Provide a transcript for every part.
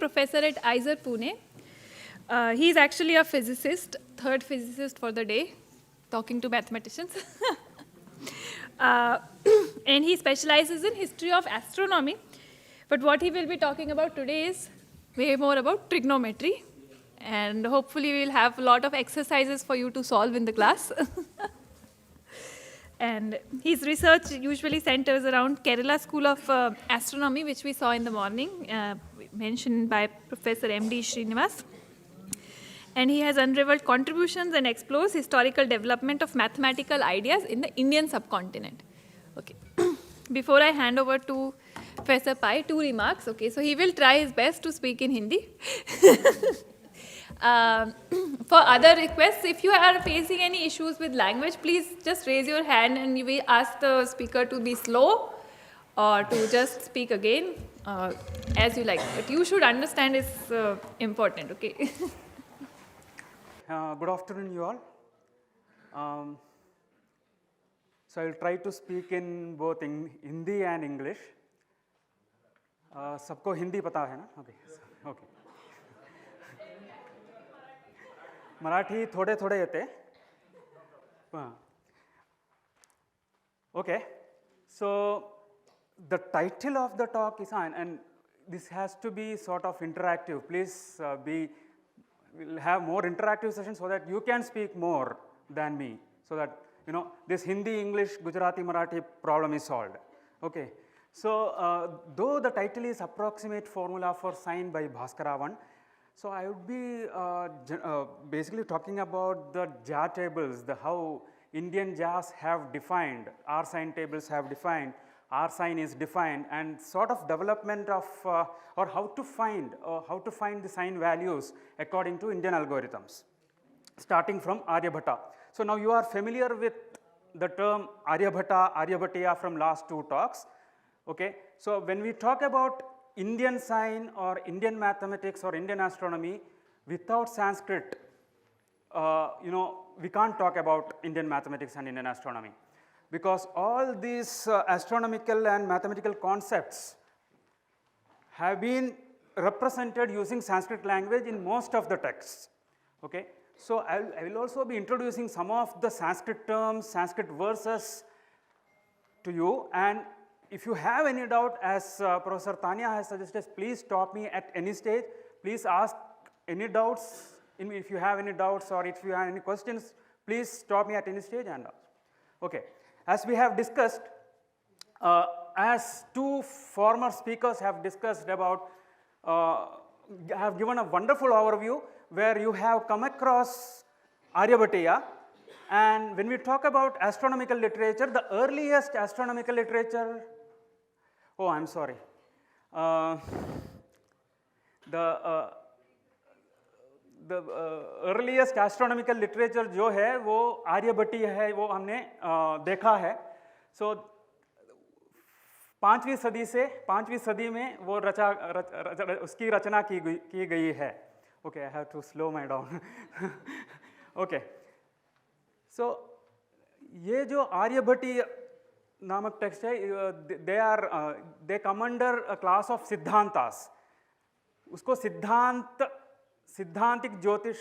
professor at IISER Pune. He is actually a physicist, third physicist for the day, talking to mathematicians. And he specializes in history of astronomy. But what he will be talking about today is way more about trigonometry. And hopefully we'll have a lot of exercises for you to solve in the class. And his research usually centers around Kerala School of Astronomy, which we saw in the morning, mentioned by Professor M.D. Srinivas. And he has unraveled contributions and explores historical development of mathematical ideas in the Indian subcontinent. Okay. Before I hand over to Professor Pai, 2 remarks. Okay, so he will try his best to speak in Hindi. For other requests, if you are facing any issues with language, please just raise your hand and we ask the speaker to be slow or to just speak again, as you like. But you should understand it's important, okay? Good afternoon, you all. So I will try to speak in both Hindi and English. सबको हिंदी पता है ना? Okay. Okay. Marathi थोड़े थोड़े येते. Okay. So the title of the talk is on, and this has to be sort of interactive. Please we'll have more interactive sessions so that you can speak more than me, so that this Hindi, English, Gujarati, Marathi problem is solved. Okay. So though the title is Approximate Formula for Sine by Bhāskara 1, so I would be basically talking about the jar tables, how Indian jars have defined, R sine tables have defined, R sine is defined, and sort of development of or how to find the sine values according to Indian algorithms, starting from Aryabhata. So now you are familiar with the term Aryabhata, Aryabhatiya from last 2 talks. Okay. So when we talk about Indian sine or Indian mathematics or Indian astronomy, without Sanskrit, we can't talk about Indian mathematics and Indian astronomy, because all these astronomical and mathematical concepts have been represented using Sanskrit language in most of the texts. Okay. So I will also be introducing some of the Sanskrit terms, Sanskrit verses to you, and if you have any doubt, as Professor Tanya has suggested, please stop me at any stage. Please ask any doubts. If you have any doubts or if you have any questions, please stop me at any stage and ask. Okay. As we have discussed, as 2 former speakers have discussed about, have given a wonderful overview where you have come across Aryabhatiya. And when we talk about astronomical literature, the earliest astronomical literature, oh, I'm sorry. The earliest astronomical literature जो है वो आर्यभट्टी है, वो हमने देखा है. So 5वीं सदी में वो उसकी रचना की गई है. Okay, I have to slow my down. Okay. So ये जो आर्यभट्टी नामक टेक्स्ट है, they come under a class of सिद्धांतास. उसको सिद्धांतिक ज्योतिष,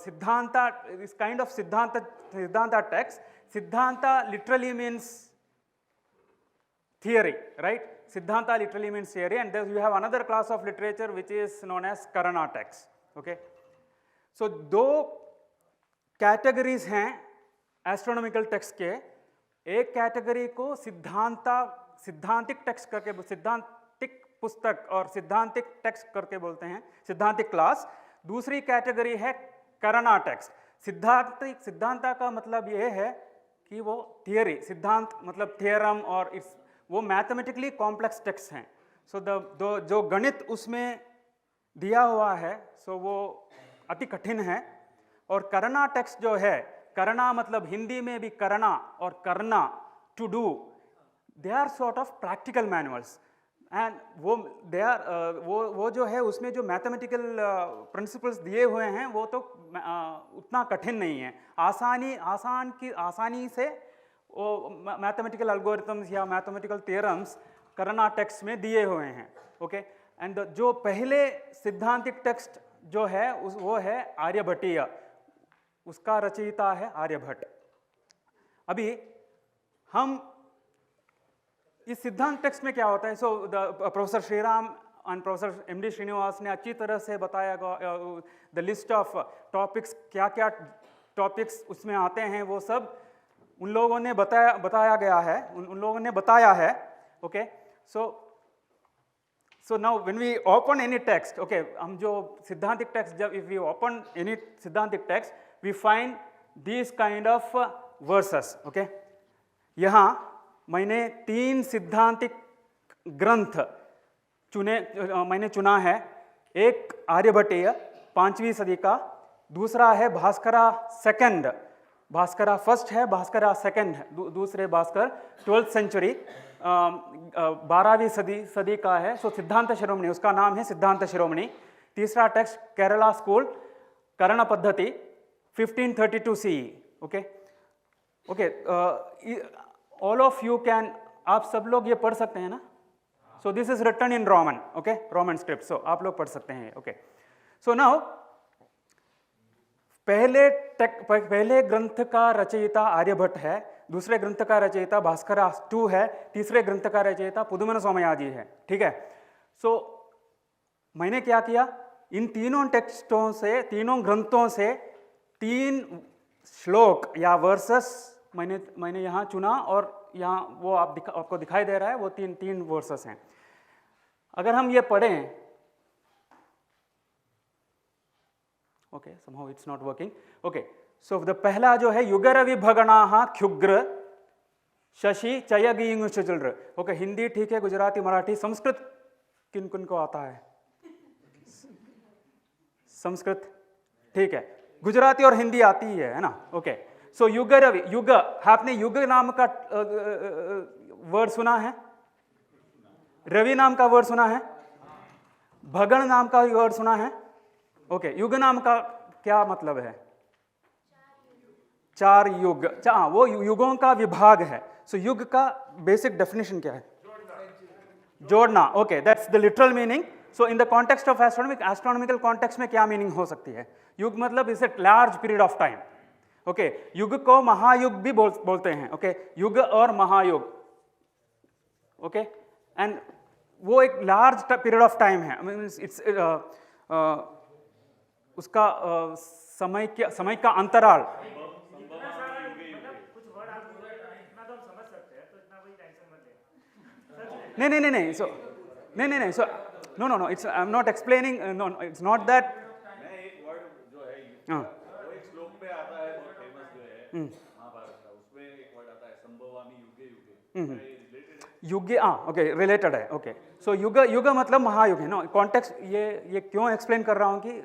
Siddhanta is kind of siddhanta text. Siddhanta literally means theory, right? Siddhanta literally means theory, and then you have another class of literature which is known as Karana text. Okay. So 2 categories हैं astronomical text के. एक category को सिद्धांतिक text करके, सिद्धांतिक पुस्तक और सिद्धांतिक टेक्स्ट करके बोलते हैं, सिद्धांतिक क्लास. दूसरी कैटेगरी है करना टेक्स्ट. सिद्धांता का मतलब ये है कि वो थियरी, सिद्धांत मतलब थियरम, और वो मैथमेटिकली कॉम्प्लेक्स टेक्स्ट हैं. सो जो गणित उसमें दिया हुआ है, सो वो अति कठिन है. और करना टेक्स्ट जो है, करना मतलब हिंदी में भी करना और करना, to do, they are sort of practical manuals. And वो जो है उसमें जो मैथमेटिकल प्रिंसिपल्स दिए हुए हैं वो तो उतना कठिन नहीं है. आसानी से वो मैथमेटिकल एल्गोरिथम्स या मैथमेटिकल थ्योरम्स करना टेक्स्ट में दिए हुए हैं. ओके. एंड जो पहले सिद्धांतिक टेक्स्ट जो है वो है आर्यभट्टीय, उसका रचयिता है आर्यभट्ट। अभी हम इस सिद्धांत टेक्स्ट में क्या होता है, so professor Shriram and professor MD Srinivas ने अच्छी तरह से बताया द लिस्ट ऑफ टॉपिक्स, क्या क्या टॉपिक्स उसमें आते हैं, वो सब उन लोगों ने बताया गया है, उन लोगों ने बताया है। Okay, so now when we open any text, okay, हम जो सिद्धांतिक टेक्स्ट, जब इफ वी ओपन एनी सिद्धांतिक text we find this kind of verses. Okay, यहाँ मैंने 3 सिद्धांतिक ग्रंथ मैंने चुना है। एक आर्यभट्टीय 5वीं सदी का, दूसरा है भास्करा सेकंड, भास्करा फर्स्ट है, भास्करा सेकंड है, दूसरे भास्कर 12th सेंचुरी 12वीं सदी का है। सो सिद्धांत शिरोमणि, उसका नाम है सिद्धांत शिरोमणि। तीसरा text Kerala school Karna Paddhati 1532 CE। Okay okay, all of you can, आप सब लोग ये पढ़ सकते हैं ना? So this is written in Roman, okay, Roman script, so आप लोग पढ़ सकते हैं। ओके, सो नाउ पहले ग्रंथ का रचयिता आर्यभट्ट है, दूसरे ग्रंथ का रचयिता भास्करा 2 है, तीसरे ग्रंथ का रचयिता पुदुमन सोमयाजी है। ठीक है, सो मैंने क्या किया, इन तीनों टेक्स्टों से, तीनों ग्रंथों से 3 श्लोक या वर्सेस मैंने यहाँ चुना, और यहाँ वो आपको दिखाई दे रहा है, वो तीन वर्सेस हैं। अगर हम ये पढ़ें, okay, somehow it's not working. Okay, so the पहला जो है युगरवि भगणाः क्षुग्र शशि चयगींग चिल्र। ओके, हिंदी ठीक है, गुजराती, मराठी, संस्कृत किन किन को आता है? संस्कृत ठीक है, गुजराती और हिंदी आती है ना? ओके, सो युगरवि, युग, आपने युग नाम का वर्ड सुना है? रवि नाम का वर्ड सुना है? भगण नाम का वर्ड सुना है? ओके, युग नाम का क्या मतलब है? 4 युग, वो युगों का विभाग है। सो युग का बेसिक डेफिनेशन क्या है? जोड़ना। Okay, that's the literal meaning. So in the context of astronomical context में क्या मीनिंग हो सकती है? युग मतलब is a large period of time. Okay, युग को महायुग भी बोलते हैं। ओके, युग और महायुग। ओके, एंड वो एक लार्ज पीरियड ऑफ टाइम है, इट्स उसका समय का अंतराल। नहीं, सो नहीं, so no, it's, I am not explaining, no, it's not that. एक वर्ड जो है वो एक श्लोक पे आता है, बहुत फेमस जो है महाभारत का, उसमें एक वर्ड आता है संभवामि युगे युगे, युगे, ओके, रिलेटेड है। ओके, सो युग मतलब महायुग है। नो, कॉन्टेक्स्ट ये क्यों एक्सप्लेन कर रहा हूँ कि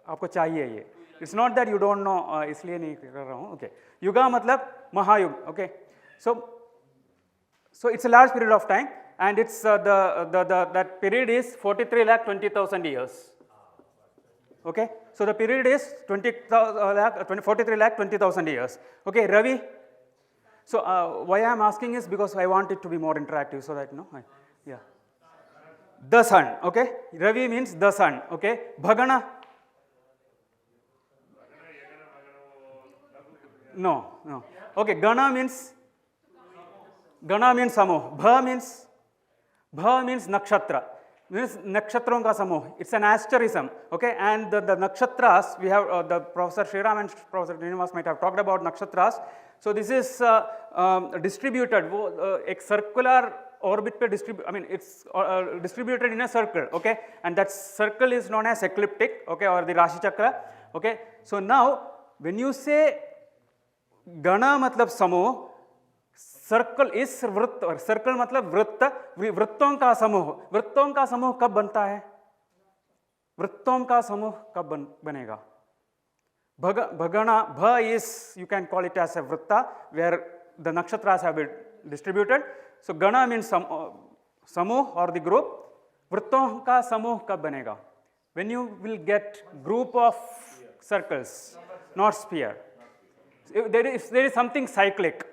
आपको चाहिए ये, it's not that you don't know, इसलिए नहीं कर रहा हूँ। ओके, युगा मतलब mahayuga. Okay, so it's a large period of time, and it's that period is 43,20,000 years. Okay, so the period is 43,20,000 years. Okay, Ravi. So why I am asking is because I want it to be more interactive, so that yeah. The sun. Okay, Ravi means the sun. Okay, Bhagana. No. Okay, Gana means समूह, Bha means nakshatra, means nakshatron ka samuh. It's an asterism. Okay, and the nakshatras, we have the Professor Shriram and Professor Srinivas might have talked about nakshatras. So this is distributed, एक circular orbit पे it's distributed in a circle. Okay, and that circle is known as ecliptic. Okay, or the Rashi Chakra. Okay, so now when you say Gana मतलब समूह, circle इस वृत्त, और circle मतलब वृत्त, वृत्तों का समूह कब बनता है? वृत्तों का समूह कब बनेगा? भगना, भ is, you can call it as a vritta where the nakshatras have been distributed. So gana means समूह or the group. वृत्तों का समूह कब बनेगा? When you will get group of circles, not sphere. If there is something cyclic,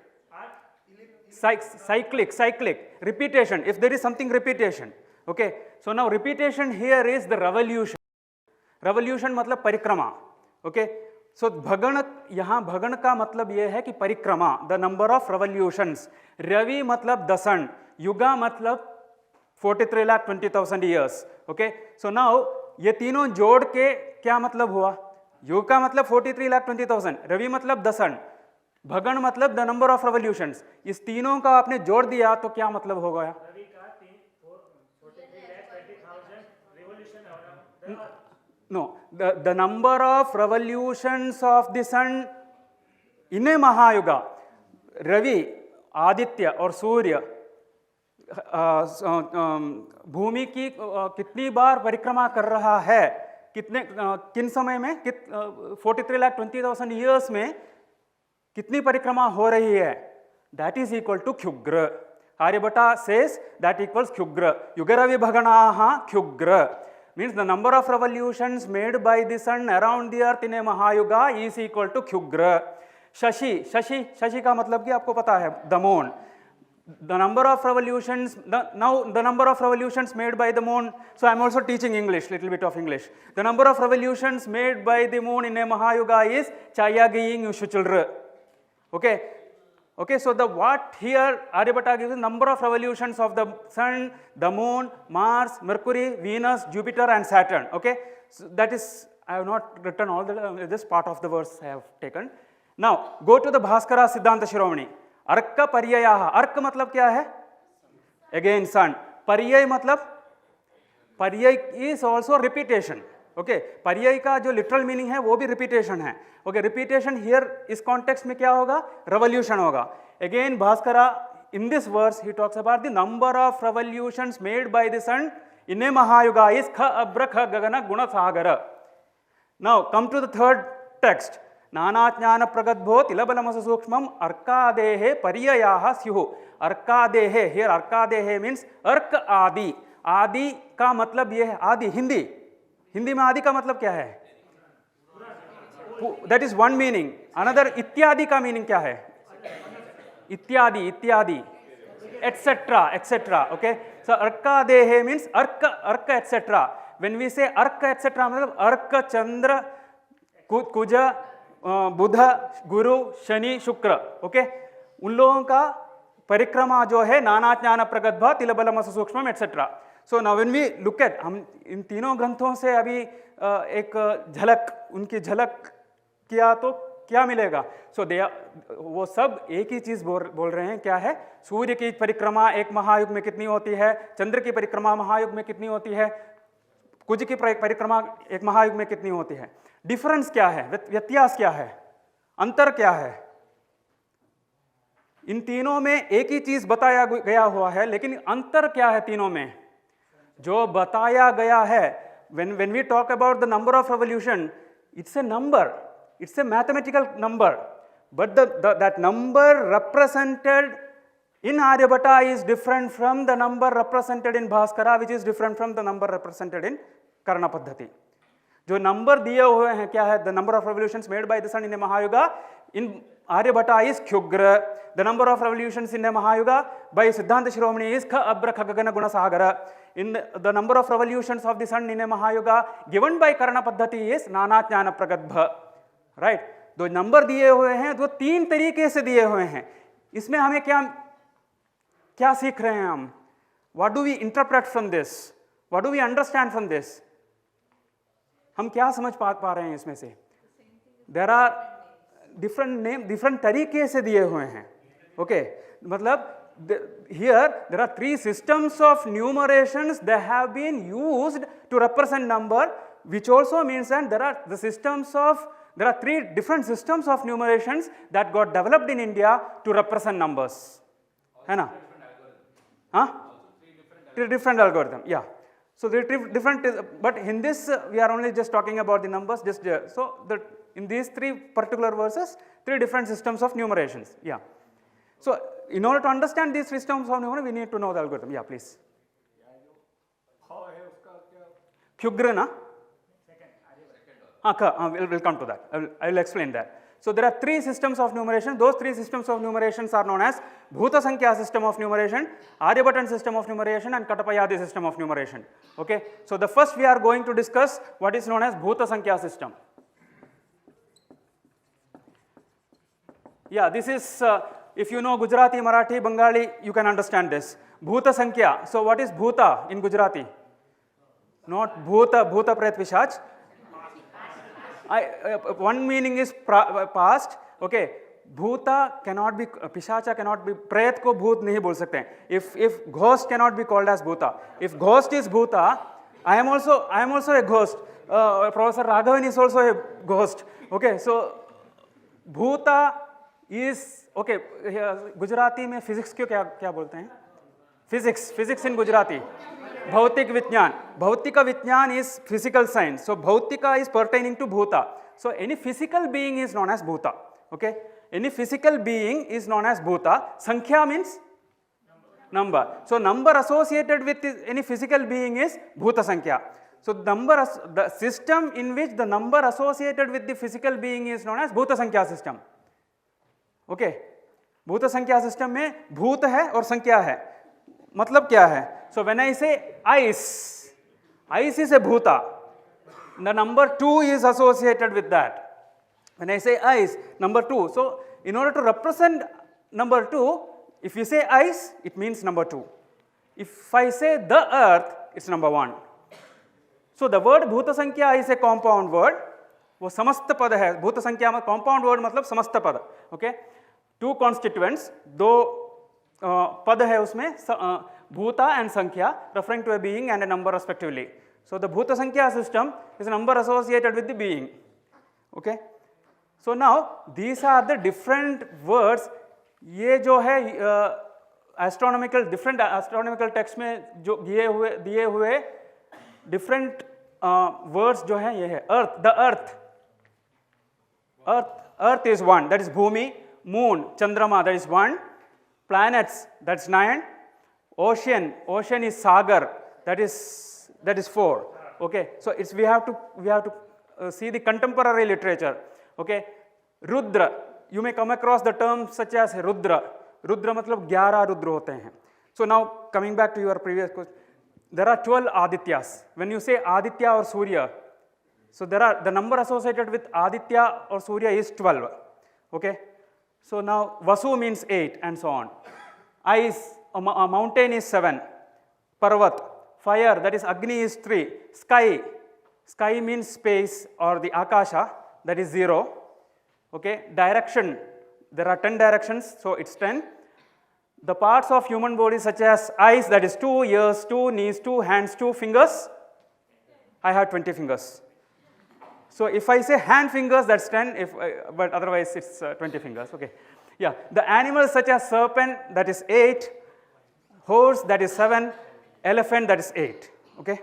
repetition, if there is something repetition, Okay, so now repetition here is the revolution. Revolution मतलब परिक्रमा. Okay, so भगण, यहाँ भगण का मतलब ये है कि परिक्रमा, the number of revolutions. Ravi मतलब दसन, युगा मतलब 43,20,000 years. Okay, so now ये तीनों जोड़ के क्या मतलब हुआ? युग का मतलब 43,20,000, रवि मतलब दसन, भगण मतलब द नंबर ऑफ रेवोल्यूशंस. इस तीनों का आपने जोड़ दिया तो क्या मतलब हो गया? No, the number of revolutions of the sun in a महायुगा, Ravi, Aditya और सूर्य भूमि की कितनी बार परिक्रमा कर रहा है, किन समय में, 43,20,000 ईयर्स में कितनी परिक्रमा हो रही है? That is equal to kshugra. Aryabhatta says that equals kshugra. युगरवि भगणाः kshugra means the number of revolutions made by the sun around the earth in a mahayuga is equal to kshugra. शशि, शशि का मतलब कि आपको पता है, the moon. The number of revolutions, now the number of revolutions made by the moon, so I am also teaching English, little bit of English. The number of revolutions made by the moon in a Mahayuga is Chayagiying Ushuchulra. Okay, okay, so the what here Aryabhatta gives the number of revolutions of the sun, the moon, Mars, Mercury, Venus, Jupiter and Saturn. Okay, so that is, I have not written all the, this part of the verse I have taken. Now go to the Bhāskara Siddhanta Shiromani. अर्क पर्ययः, अर्क मतलब क्या है? Again sun. पर्यय मतलब, पर्यय is also repetition. Okay, पर्यय का जो लिटरल मीनिंग है वो भी रिपीटेशन है. ओके, रिपीटेशन हियर इस कॉन्टेक्स्ट में क्या होगा? रेवोल्यूशन होगा. Again Bhaskara in this verse he talks about the number of revolutions made by the sun in a mahayuga is ख अब्र ख गगन गुण सागर. Now come to the third text. नानाज्ञान प्रगद्भो तिलबलमस सूक्ष्मम अर्कादेहे पर्ययाः स्युः. अर्कादेहे, हियर अर्कादेहे मीन्स अर्क आदि. आदि का मतलब ये है आदि. हिंदी, हिंदी में आदि का मतलब क्या है? That is one meaning. Another इत्यादि का मीनिंग क्या है? इत्यादि, इत्यादि, एटसेट्रा, एटसेट्रा. ओके, सो अर्कादेहे मीन्स अर्क, अर्क एटसेट्रा. व्हेन वी से अर्क एटसेट्रा मतलब अर्क, चंद्र, कुज, बुध, गुरु, शनि, शुक्र. ओके, उन लोगों का परिक्रमा जो है नानाज्ञान प्रगद्भ तिलबलमस सूक्ष्म etcetera. So now when we look at, हम इन तीनों ग्रंथों से अभी एक झलक, उनकी झलक किया तो क्या मिलेगा? सो वो सब एक ही चीज बोल रहे हैं. क्या है? सूर्य की परिक्रमा एक महायुग में कितनी होती है, चंद्र की परिक्रमा महायुग में कितनी होती है, कुज की परिक्रमा एक महायुग में कितनी होती है. डिफरेंस क्या है, व्यत्यास क्या है, अंतर क्या है? इन तीनों में एक ही चीज बताया गया हुआ है, लेकिन अंतर क्या है तीनों में? जो बताया गया है, when we talk about the number of revolution, it's a number, it's a mathematical number, but that number represented in Aryabhatta is different from the number represented in Bhāskara, which is different from the number represented in Karna Paddhati. जो number दिए हुए हैं क्या है? The number of revolutions made by the sun in a mahayuga in Aryabhata is क्षुग्र. The number of revolutions in a mahayuga by Siddhanta Shiromani is ख अब्र ख गगन गुण सागर. In the number of revolutions of the sun in a mahayuga given by Karna Paddhati is नाना ज्ञान प्रगद्भ. Right, दो number दिए हुए हैं, दो तीन तरीके से दिए हुए हैं. इसमें हमें क्या क्या सीख रहे हैं हम? What do we interpret from this? What do we understand from this? हम क्या समझ पा रहे हैं इसमें से? There are different name, different तरीके से दिए हुए हैं. ओके, मतलब here there are three systems of numerations they have been used to represent number, which also means that there are the systems of, there are three different systems of numerations that got developed in India to represent numbers. है ना? हाँ? Three different algorithm. Yeah. So the different, but in this we are only just talking about the numbers. Just so that in these three particular verses, three different systems of numerations. Yeah. So in order to understand these systems of numeration, we need to know the algorithm. Yeah, please. Khyugra na? We'll come to that. I will explain that. So there are 3 systems of numeration. Those 3 systems of numerations are known as Bhuta Sankhya system of numeration, Aryabhatan system of numeration, and Katapayadi system of numeration. Okay. So the first we are going to discuss what is known as Bhuta Sankhya system. Yeah, this is if you know Gujarati, Marathi, Bengali, you can understand this. Bhuta Sankhya. So what is Bhuta in Gujarati? Not Bhuta, Bhuta Pret Pishach. One meaning is past. Okay. Bhuta cannot be, Pishacha cannot be, Pret ko Bhut nahi bol sakte hain. If ghost cannot be called as Bhuta. If ghost is Bhuta, I am also a ghost. Professor Raghavan is also a ghost. Okay. So Bhuta is, okay, Gujarati में physics क्यों क्या बोलते हैं? Physics in Gujarati. Bhautik Vijnan. Bhautika Vijnan is physical science. So Bhautika is pertaining to Bhuta. So any physical being is known as Bhuta. Okay. Any physical being is known as Bhuta. Sankhya means number. So number associated with any physical being is Bhuta Sankhya. So the system in which the number associated with the physical being is known as Bhuta Sankhya system. Okay. Bhuta Sankhya system में भूत है और संख्या है. मतलब क्या है? So when I say ice is a bhuta. The number 2 is associated with that. When I say ice, number 2. So in order to represent number 2, if you say ice, it means number 2. If I say the earth, it's number 1. So the word bhuta sankhya is a compound word. वो समस्त पद है. भूत संख्या में compound word मतलब समस्त पद. Okay. 2 constituents, 2 पद है उसमें, Bhuta and Sankhya, referring to a being and a number respectively. So the Bhuta Sankhya system is a number associated with the being. Okay. So now these are the different words. ये जो है astronomical, different astronomical text में जो दिए हुए different words जो है ये है. Earth, the earth is 1, that is Bhumi. Moon, Chandrama, that is 1. Planets, that's 9. Ocean is Sagar, that is 4. Okay. So it's we have to see the contemporary literature. Okay. Rudra, you may come across the term such as Rudra. Rudra मतलब 11 Rudra होते हैं. So now coming back to your previous question, there are 12 Adityas. When you say Aditya or Surya, so there are the number associated with Aditya or Surya is 12. Okay. So now Vasu means 8 and so on. Ice, a mountain is 7. Parvat, fire, that is Agni is 3. Sky means space or the Akasha, that is 0. Okay. Direction, there are 10 directions, so it's 10. The parts of human body such as eyes, that is 2 ears, 2 knees, 2 hands, 2 fingers. I have 20 fingers. So if I say hand fingers, that's 10, but otherwise it's 20 fingers. Okay. Yeah. The animals such as serpent, that is 8. Horse, that is 7. Elephant, that is 8. Okay.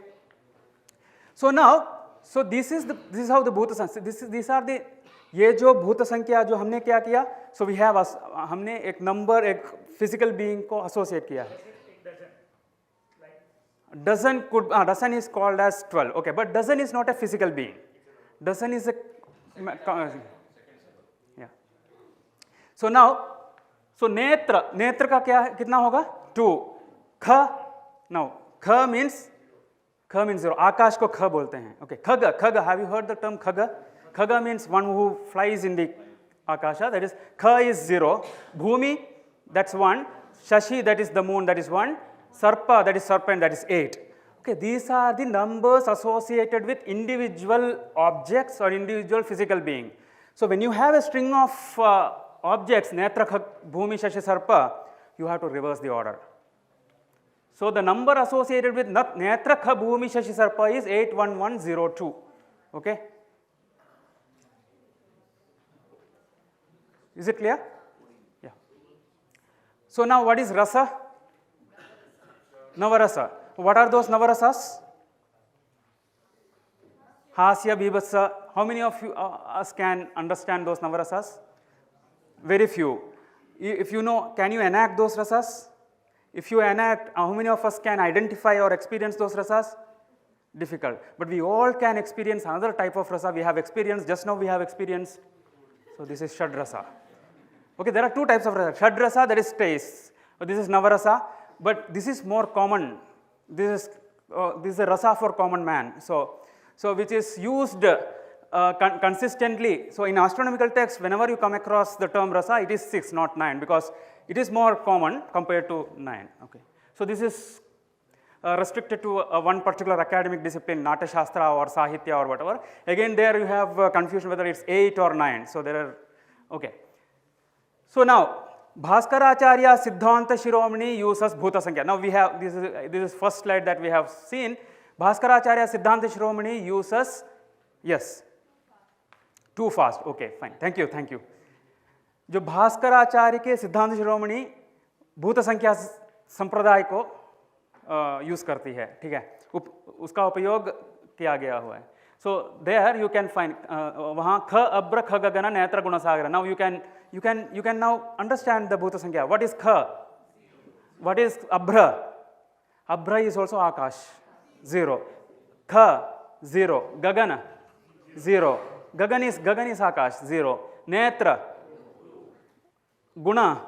So now, so this is how the Bhuta Sankhya. These are the ये जो भूत संख्या जो हमने क्या किया. So we have हमने एक number एक physical being को associate किया है. Dozen is called as 12. Okay, but dozen is not a physical being. Dozen is a yeah. So now, so नेत्र का क्या कितना होगा 2. ख, now ख means 0. आकाश को ख बोलते हैं. Okay, Khag, have you heard the term Khag? Khaga means one who flies in the Akasha, that is Kha is 0. Bhumi, that's 1. Shashi, that is the moon, that is 1. Sarpa, that is serpent, that is 8. Okay, these are the numbers associated with individual objects or individual physical being. So when you have a string of objects, Netra, Kha, Bhumi, Shashi, Sarpa, you have to reverse the order. So the number associated with Netra, Kha, Bhumi, Shashi, Sarpa is 81102. Okay. Is it clear? Yeah. So now what is rasa? Navarasa. What are those navarasas? Hasya, Bibhasa. How many of you us can understand those navarasas? Very few. If you know, can you enact those rasas? If you enact, how many of us can identify or experience those rasas? Difficult. But we all can experience another type of rasa. We have experienced, just now we have experienced. So this is Shadrasa. Okay, there are two types of rasa. Shadrasa, that is taste. This is Navarasa, but this is more common. This is a rasa for common man. So which is used consistently. So in astronomical texts, whenever you come across the term rasa, it is 6, not 9, because it is more common compared to 9. Okay. So this is restricted to one particular academic discipline, Natya Shastra or Sahitya or whatever. Again, there you have confusion whether it's 8 or 9. So there are, okay. So now, Bhāskara Acharya Siddhanta Shiromani uses Bhuta Sankhya. Now we have, this is first slide that we have seen. Bhāskara Acharya Siddhanta Shiromani uses, yes, too fast, okay, fine, thank you, thank you. जो भास्कर आचार्य के सिद्धांत शिरोमणि भूत संख्या संप्रदाय को use करती है, ठीक है, उसका उपयोग किया गया हुआ है. So there you can find वहाँ ख अब्र ख गगन नेत्र गुण सागर. Now you can now understand the bhuta sankhya. What is ख, व्हाट इज अभ्र? अभ्र इज ऑल्सो आकाश, 0. ख 0, गगन 0, गगन इज आकाश, 0. नेत्र guna,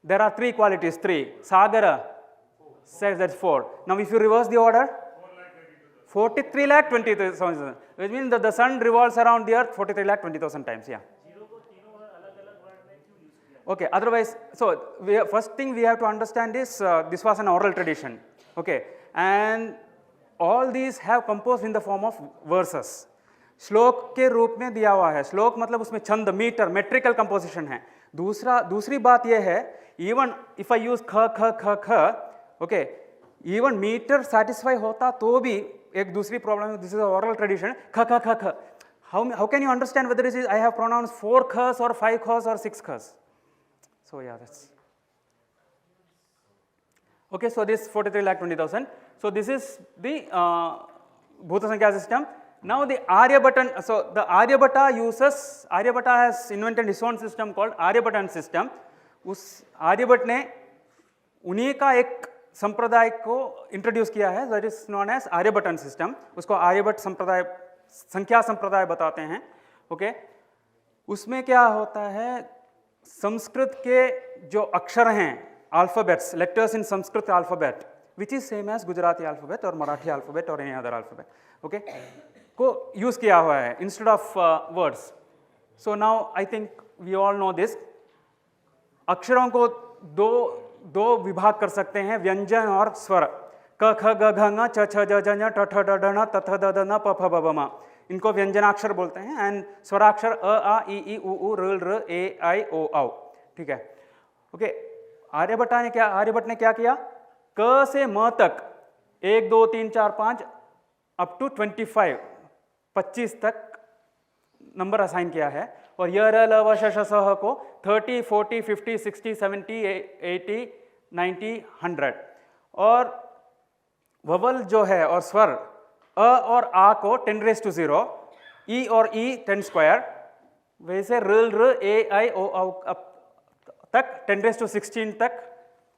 there are 3 qualities, 3. Sagara says that's 4. Now if you reverse the order, 43,20,000, which means that the sun revolves around the earth 43,20,000 times. Yeah. Okay, otherwise, so first thing we have to understand is this was an oral tradition. Okay, and all these have composed in the form of verses. श्लोक के रूप में दिया हुआ है. श्लोक मतलब उसमें छंद, मीटर, मेट्रिकल कंपोजिशन है. दूसरी बात यह है, इवन इफ आई यूज ख ख ख ख, ओके, इवन मीटर सेटिस्फाई होता तो भी एक दूसरी प्रॉब्लम है. This is oral tradition. ख ख ख ख, how can you understand whether it is I have pronounce 4 खस और 5 खस और 6 खस? सो या that's okay. So this 43,20,000. So this is the Bhuta Sankhya system. Now the Aryabhata, so the Aryabhata has invented his own system called Aryabhatan system. उस आर्यभट्ट ने उन्हीं का एक संप्रदाय को इंट्रोड्यूस किया है, that is known as Aryabhatan system. उसको आर्यभट्ट संप्रदाय, संख्या संप्रदाय बताते हैं. ओके, उसमें क्या होता है, संस्कृत के जो अक्षर हैं, alphabets, letters in Sanskrit alphabet, which is same as Gujarati alphabet और मराठी अल्फाबेट और एनी अदर अल्फाबेट, ओके, को यूज किया हुआ है instead of words. So now I think we all know this. अक्षरों को दो विभाग कर सकते हैं, व्यंजन और स्वर. क ख ग घ ङ च छ ज ज ञ ट ठ ड ढ ण त थ द द न प फ ब ब म. इनको व्यंजनाक्षर बोलते हैं. एंड स्वराक्षर अ आ इ ई उ ऊ र र ए आई ओ औ. ठीक है, ओके. आर्यभट्ट ने क्या किया, क से म तक 1 2 3 4 5 अप टू 25 तक नंबर असाइन किया है. और य र ल व श श स ह को 30 40 50 60 70 80 90 100. और ववल जो है और स्वर अ और आ को 10⁻�0, ई और ई 10 स्क्वायर, वैसे र र ए आई ओ औ तक 10⁻16 तक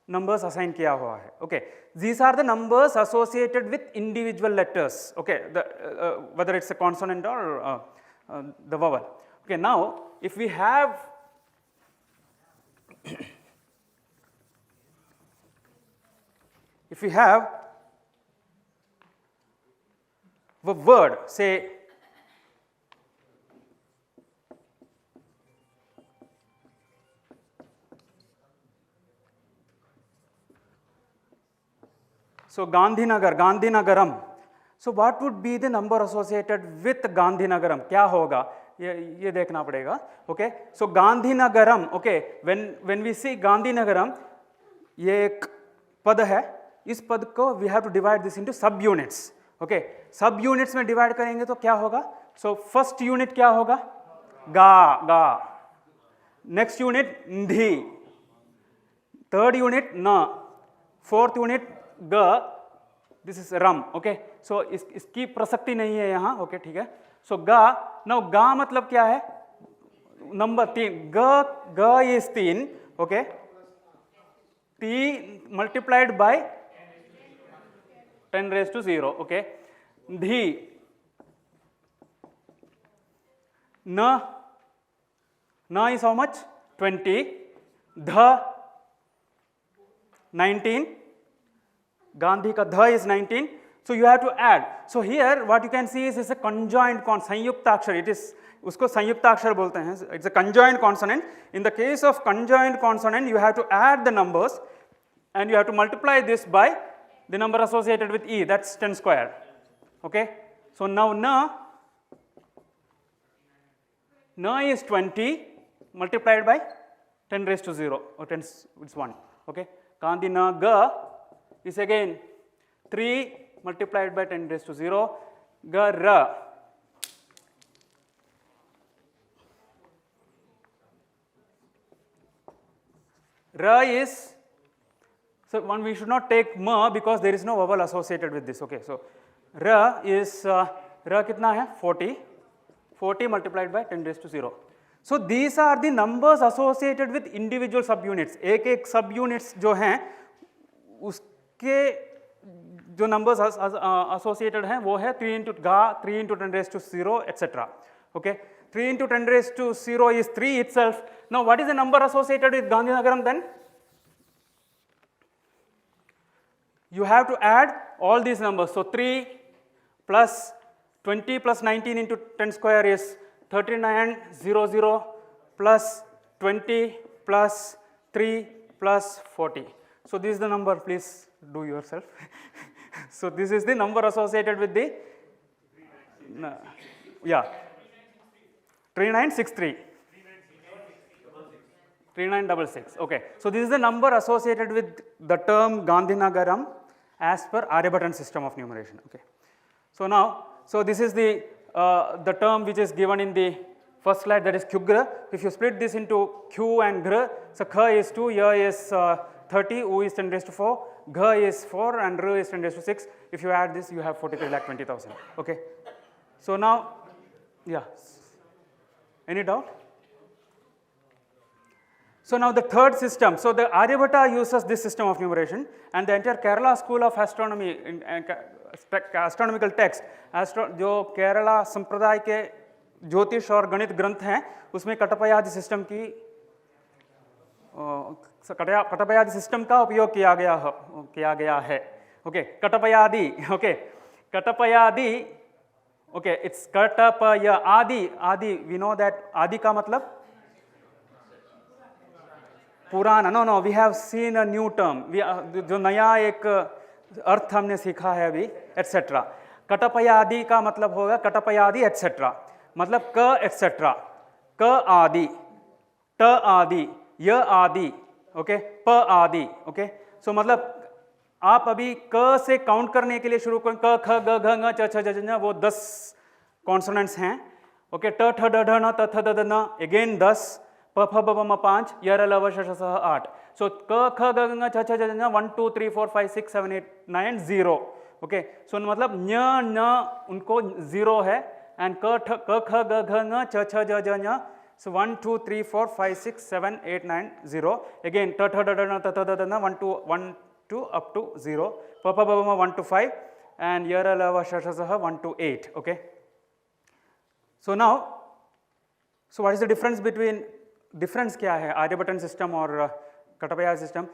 numbers assigned किया हुआ है. Okay, these are the numbers associated with individual letters. Okay, whether it's a consonant or the vowel. Okay, now if we have the word, say so Gandhinagaram. So what would be the number associated with Gandhinagaram? क्या होगा, ये देखना पड़ेगा. Okay, so Gandhinagaram. Okay, when we see Gandhinagaram, ये एक पद है. इस पद को we have to divide this into sub units. Okay, sub units में divide करेंगे तो क्या होगा. So first unit क्या होगा, गा. Next unit धी. Third unit न. Fourth unit ग. This is rum. ओके, सो इसकी प्रसक्ति नहीं है यहाँ. ओके, ठीक है. सो गा. नाउ गा मतलब क्या है, नंबर 3. ग is 3. Okay, 3 multiplied by 10⁻�0. Okay, धी न Na is how much? 20. Dha 19. Gandhi ka dha is 19. So you have to add. So here what you can see is a conjoined consonant. संयुक्ताक्षर. It is उसको संयुक्ताक्षर बोलते हैं. It's a conjoined consonant. In the case of conjoined consonant, you have to add the numbers and you have to multiply this by the number associated with E. That's 10 square. Okay. So now na is 20 multiplied by 10 raised to 0 or 10 is 1. Okay. Gandhi na ga is again 3 multiplied by 10 raised to 0. Ga ra. Ra is, so one we should not take ma because there is no vowel associated with this. Okay. So ra is, ra kitna hai? 40. 40 multiplied by 10 raised to 0. So these are the numbers associated with individual subunits. एक subunits जो हैं उसके जो numbers associated हैं वो है 3 into ga, 3 into 10 raised to 0, etc. Okay, 3 into 10 raised to 0 is 3 itself. Now what is the number associated with Gandhinagaram then? You have to add all these numbers. So 3 plus 20 plus 19 into 10 square is 3900 plus 20 plus 3 plus 40. So this is the number, please do yourself. So this is the number associated with the, yeah, 3963. 3966. Okay. So this is the number associated with the term Gandhinagaram as per Aryabhatan system of numeration. Okay. So now, so this is the term which is given in the first slide, that is Kyugra. If you split this into Q and Gra, so Kha is 2, Ya is 30, U is 10 raised to 4, Gha is 4 and Ra is 10 raised to 6. If you add this, you have 43,20,000. Okay. So now, yeah, any doubt? So now the third system, so the Aryabhata uses this system of numeration, and the entire Kerala school of astronomy, astronomical text, जो केरला संप्रदाय के ज्योतिष और गणित ग्रंथ हैं उसमें कटपयादि system की कटपयादि सिस्टम का उपयोग किया गया है. Okay, Katapayadi. Okay, Katapayadi. Okay, it's कटपय आदि. वी नो दैट आदि का मतलब पुराना. No we have seen a new term. जो नया एक अर्थ हमने सीखा है अभी, एटसेट्रा. कटपयादि का मतलब होगा कटपयादि एटसेट्रा, मतलब क एटसेट्रा, क आदि, ट आदि, य आदि, ओके, प आदि. ओके, सो मतलब आप अभी क से काउंट करने के लिए शुरू करें, क ख ग घ ङ च छ ज ज, वो 10 कॉन्सोनेंट्स हैं. ओके, ट ठ ड ढ न त थ द द न, अगेन 10, प फ ब ब म 5, य र ल व श ष 8. सो क ख ग घ छ छ ज ज 1 2 3 4 5 6 7 8 9 0. ओके, सो मतलब ञ न उनको 0 है, एंड क ख ग घ ङ छ छ ज ज ञ. So 1 2 3 4 5 6 7 8 9 0. Again t th d d n t th d n 1 2 up to 0. p p b b 1 to 5 and y r l v sh sh 1 to 8. Okay. So now, so what is the difference between, difference क्या है आर्यभट्टन system और कटपयादि system?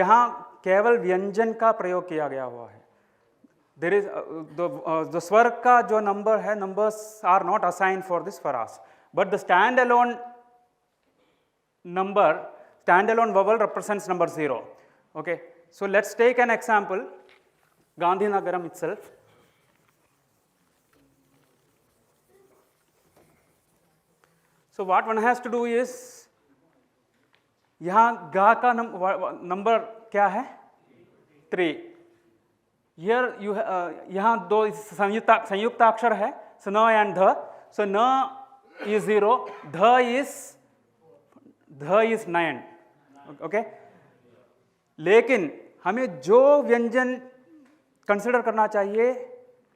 यहाँ केवल व्यंजन का प्रयोग किया गया हुआ है. There is the स्वर का जो नंबर है, numbers are not assigned for this for us. But the standalone number, standalone vowel represents number 0. Okay. So let's take an example, Gandhinagaram itself. So what one has to do is, यहाँ गा का number क्या है? 3. Here you यहाँ दो संयुक्ताक्षर है, so न and ध. So न is 0, ध is 9. Okay. लेकिन हमें जो व्यंजन कंसिडर करना चाहिए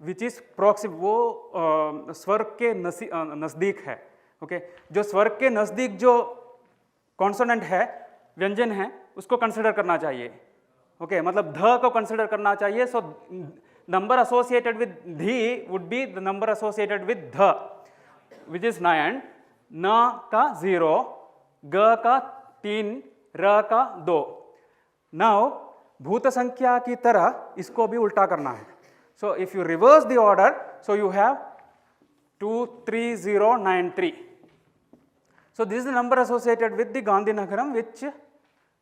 विच इज प्रॉक्सिम, वो स्वर के नज़दीक है. ओके, जो स्वर के नज़दीक जो कॉन्सोनेंट है, व्यंजन है, उसको कंसिडर करना चाहिए. ओके, मतलब ध को कंसिडर करना चाहिए. सो नंबर एसोसिएटेड विद धी would be the number associated with ध, which is 9, न का 0, ग का 3, र का 2. नाउ भूत संख्या की तरह इसको भी उल्टा करना है. So if you reverse the order, so you have 23093. So this is the number associated with the Gandhinagaram, which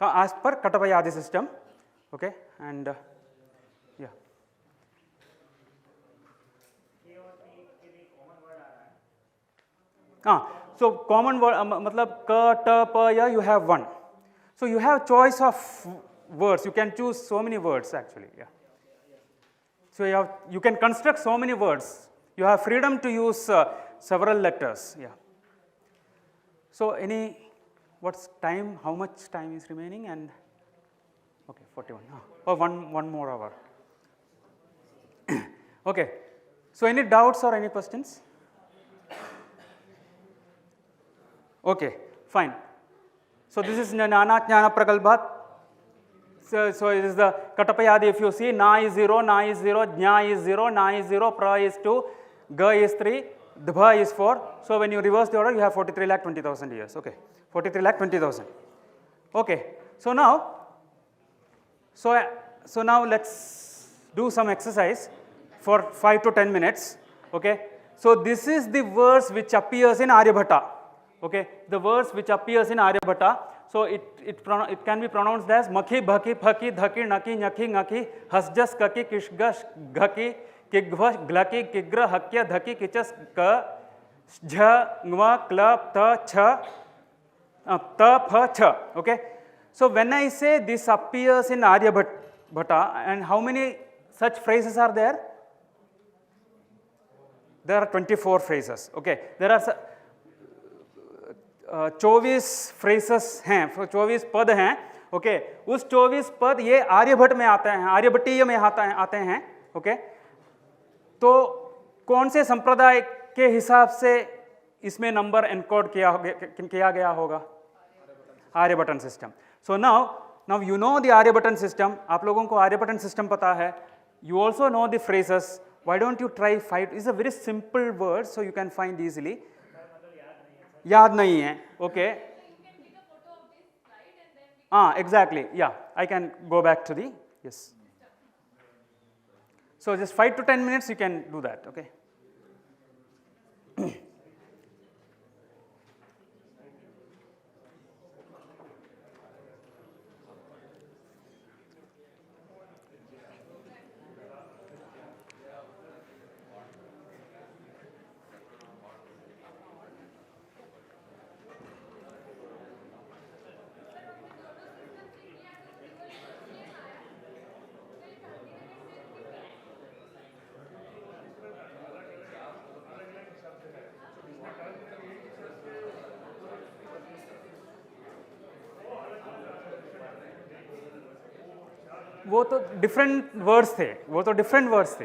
as per Katapayadi system. Okay, and yeah. So common word matlab ka, ta, pa, ya, you have one. So you have choice of words. You can choose so many words actually. Yeah. So you can construct so many words. You have freedom to use several letters. Yeah. So what's time? How much time is remaining? And okay, 41. One more hour. Okay. So any doubts or any questions? Okay, fine. So this is Jnana Jnana Prakalpat. So it is the Katapayadi. If you see, Na is 0, Na is 0, Jna is 0, Na is 0, Pra is 2, Ga is 3, Dbha is 4. So when you reverse the order, you have 43,20,000 years. Okay, 43,20,000. Okay. So now let's do some exercise for 5 to 10 minutes. Okay. So this is the verse which appears in Aryabhata. Okay, the verse which appears in Aryabhata. So it can be pronounced as Makhi, Bhaki, Phaki, Dhaki, Naki, Nyaki, Ngaki, Hasjas, Kaki, Kishgash, Ghaki, Kigvash, Glaki, Kigra, Hakya, Dhaki, Kichas, Ka, Jha, Ngwa, Kla, Ta, Cha, Ta, Pha, Cha. Okay. So when I say this appears in Aryabhata, and how many such phrases are there? There are 24 phrases. Okay. There are 24 phrases हैं, 24 पद हैं. Okay, उस 24 पद ये आर्यभट्ट में आते हैं, आर्यभट्टीय में आते हैं. ओके, तो कौन से संप्रदाय के हिसाब से इसमें नंबर एनकोड किया गया होगा? Aryabhatan system. So now you know the Aryabhatan system. आप लोगों को आर्यभट्टन सिस्टम पता है. You also know the phrases. Why don't you try 5? Is a very simple word, so you can find easily. याद नहीं है. Okay, exactly. Yeah, I can go back to दी. Yes. So just 5 to 10 minutes you can do that. Okay. वो तो different words थे, वो तो different words थे.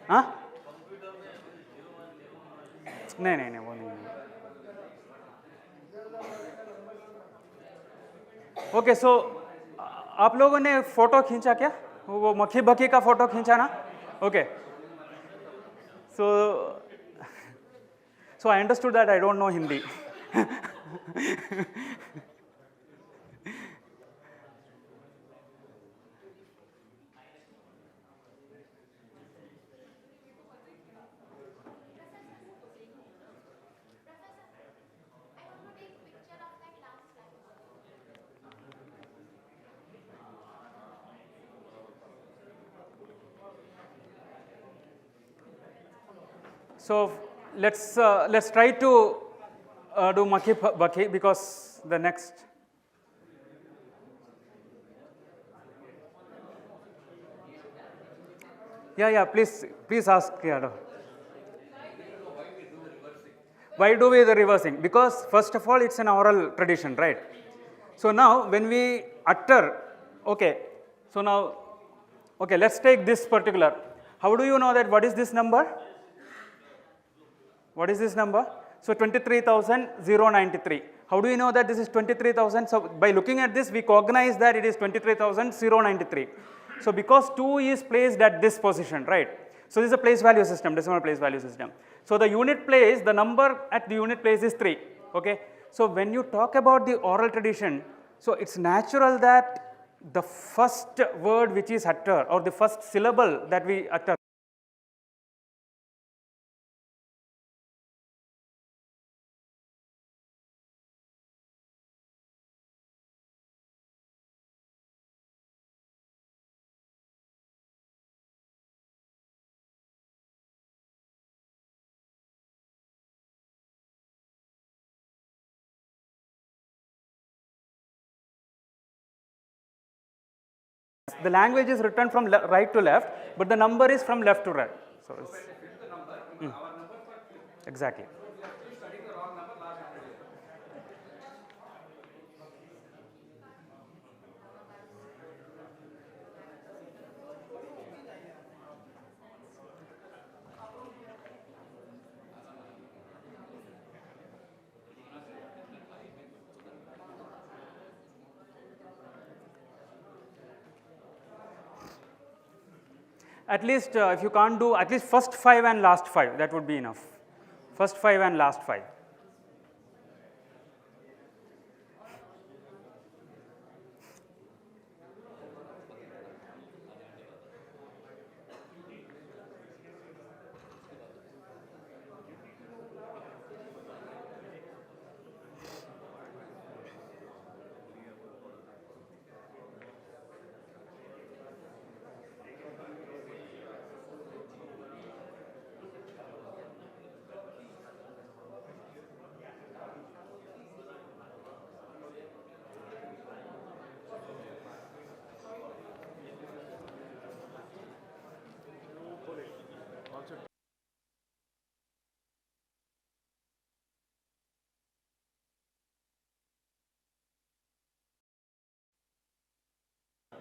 हाँ, नहीं वो नहीं. ओके, सो आप लोगों ने फोटो खींचा क्या? वो मक्खी बक्खी का फोटो खींचा ना? Okay, so I understood that I don't know Hindi. So let's try to do Makhi Bakhi, because the next. Yeah, please ask. Why do we the reversing? Because first of all, it's an oral tradition, right? So now when we utter, okay, let's take this particular. How do you know that what is this number? What is this number? So 23,093. How do you know that this is 23,000? So by looking at this, we cognize that it is 23,093. So because 2 is placed at this position, right? So this is a place value system, decimal place value system. So the unit place, the number at the unit place is 3, okay? So when you talk about the oral tradition, so it's natural that the first word which is uttered or the first syllable that we utter, the language is written from right to left, but the number is from left to right. So it's, exactly. At least if you can't do at least first 5 and last 5, that would be enough. First 5 and last 5.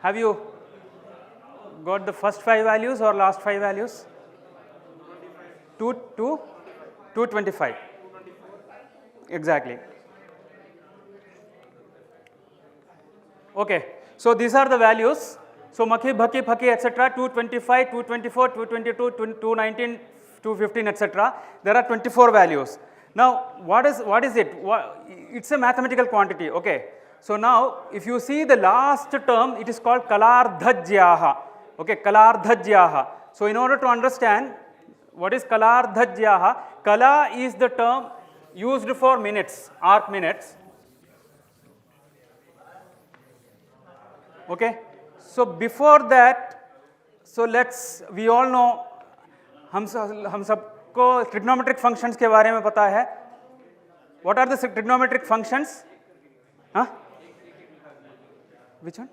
Have you got the first 5 values or last 5 values? 225. Exactly. Okay. So these are the values. So Makhi, Bhaki, Phaki, etc. 225, 224, 222, 219, 215, etc. There are 24 values. Now, what is it? It's a mathematical quantity. Okay. So now, if you see the last term, it is called Kalardhajyaha. Okay, Kalardhajyaha. So in order to understand what is Kalardhajyaha, Kala is the term used for minutes, arc minutes. Okay. So before that, so we all know, हम सबको trigonometric functions के बारे में पता है. What are the trigonometric functions? Huh? Which one?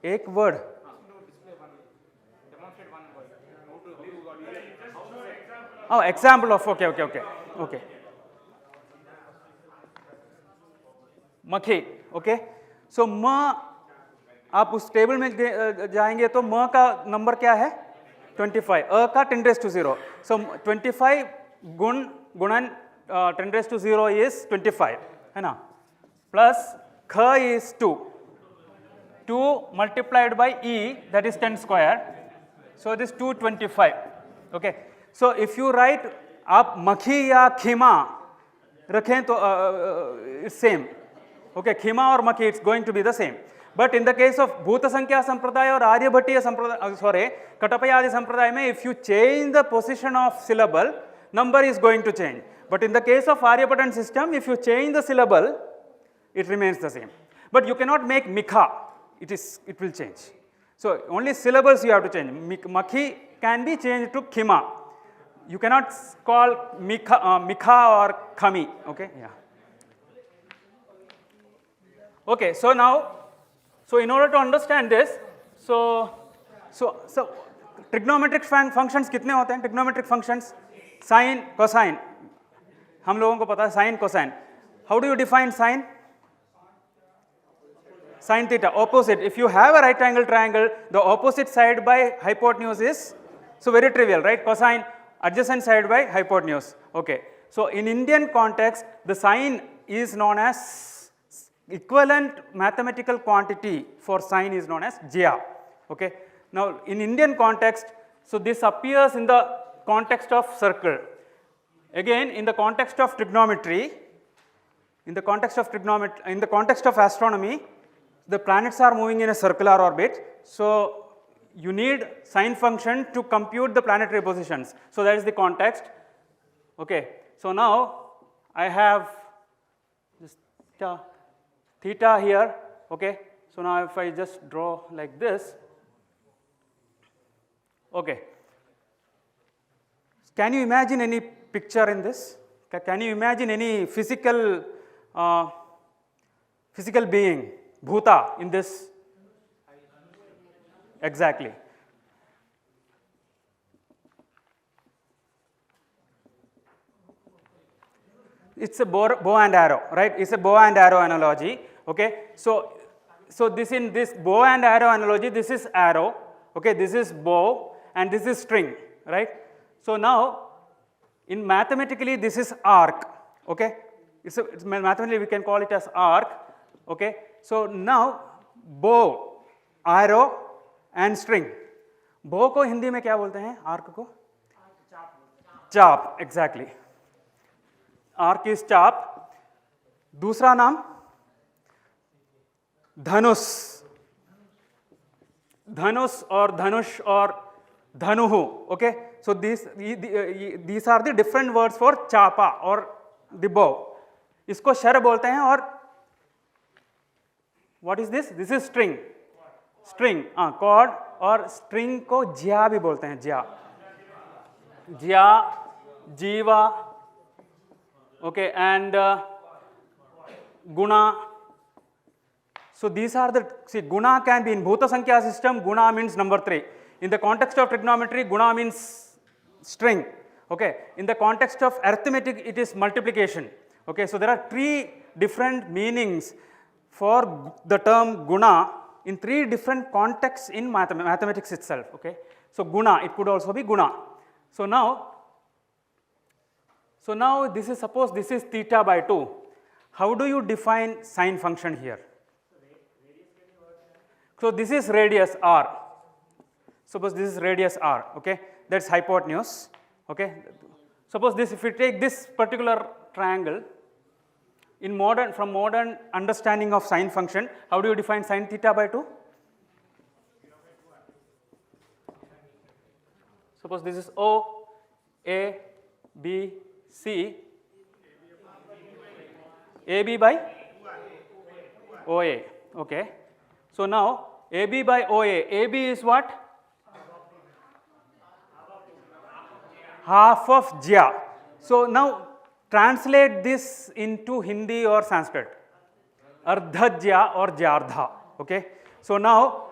एक word. Oh, example of, okay. Makhi, okay. So म आप उस टेबल में जाएंगे तो म का नंबर क्या है 25, अ का 10 raised to 0. So 25 गुणन 10 raised to 0 is 25, है ना, plus ख is 2 multiplied by e, that is 10 square, so this 225. Okay. So if you write आप मखी या खीमा रखें तो it's same. Okay, खीमा और मखी, it's going to be the same. But in the case of भूत संख्या संप्रदाय और आर्यभट्टीय संप्रदाय, कटपयादि संप्रदाय में, if you change the position of syllable, number is going to change. But in the case of Aryabhatan system, if you change the syllable, it remains the same. But you cannot make mikha, it will change. So only syllables you have to change. Makhi can be changed to khima. You cannot call mikha or khami. Okay, yeah. Okay, so now, so in order to understand this, so trigonometric functions कितने होते हैं? Trigonometric functions, sine, cosine. हम लोगों को पता है sine, cosine. How do you define sine? Sine theta, opposite. If you have a right angle triangle, the opposite side by hypotenuse is, so very trivial, right? Cosine, adjacent side by hypotenuse. Okay. So in Indian context, the sine is known as equivalent mathematical quantity for sine is known as jya. Okay. Now, in Indian context, so this appears in the context of circle. Again, in the context of trigonometry, in the context of astronomy, the planets are moving in a circular orbit. So, you need sine function to compute the planetary positions. So, that is the context. Okay. So, now I have this theta here. Okay. So, now if I just draw like this, okay. Can you imagine any picture in this? Can you imagine any physical being, bhuta, in this? Exactly. It's a bow and arrow, right? It's a bow and arrow analogy. Okay. So this in this bow and arrow analogy, this is arrow. Okay. This is bow and this is string, right? So now, in mathematically, this is arc. Okay. It's mathematically we can call it as arc. Okay. So now, bow, arrow and string. Bow को हिंदी में क्या बोलते हैं? Arc को? Chap. Exactly. Arc is chap. दूसरा नाम धनुष. धनुष or dhanush or dhanuhu. Okay. So these are the different words for chapa or the bow. इसको sir बोलते हैं और what is this? This is string. String, cord और string को ज्या भी बोलते हैं, ज्या. ज्या, जीवा, okay, and guna. So these are the, see, guna can be in Bhuta Sankhya system, guna means number 3. In the context of trigonometry, guna means string. Okay. In the context of arithmetic, it is multiplication. Okay. So there are 3 different meanings for the term guna in 3 different contexts in mathematics itself. Okay. So guna, it could also be guna. So now this is, suppose this is theta by 2. How do you define sine function here? So this is radius r. Suppose this is radius r. Okay. That's hypotenuse. Okay. Suppose this, if you take this particular triangle, from modern understanding of sine function, how do you define sine theta by 2? Suppose this is O, A, B, C, AB by OA. Okay. So now AB by OA, AB is what? Half of jya. So now translate this into Hindi or Sanskrit. Ardhajya or jyardha. Okay. So now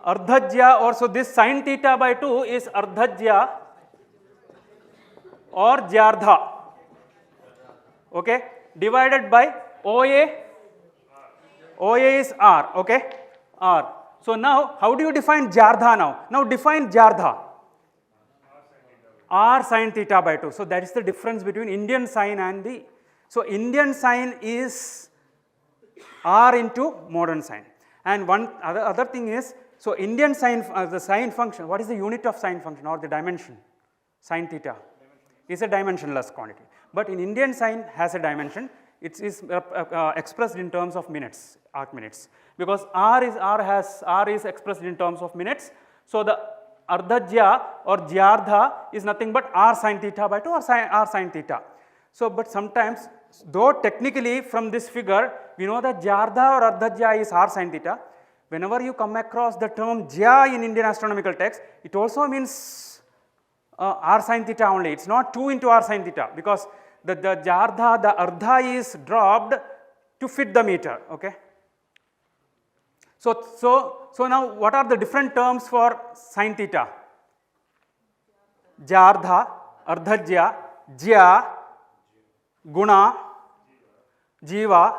ardhajya, or so this sine theta by 2 is ardhajya or jyardha. Okay. Divided by OA. OA is R. Okay. R. So now how do you define jyardha now? Now define jyardha. R sine theta by 2. So that is the difference between Indian sine and the, so Indian sine is R into modern sine. And one other thing is, so Indian sine, the sine function, what is the unit of sine function or the dimension? Sine theta is a dimensionless quantity. But in Indian sine has a dimension, it is expressed in terms of minutes, arc minutes. Because R is expressed in terms of minutes. So the ardhajya or jyardha is nothing but R sine theta by 2 or R sine theta. So, but sometimes, though technically from this figure, we know that jyardha or ardhajya is R sine theta. Whenever you come across the term jya in Indian astronomical text, it also means R sine theta only. It's not 2 into R sine theta, because the jyardha, the ardha is dropped to fit the meter. Okay. So now what are the different terms for sine theta? Jyardha, ardhajya, jya, guna, jiva,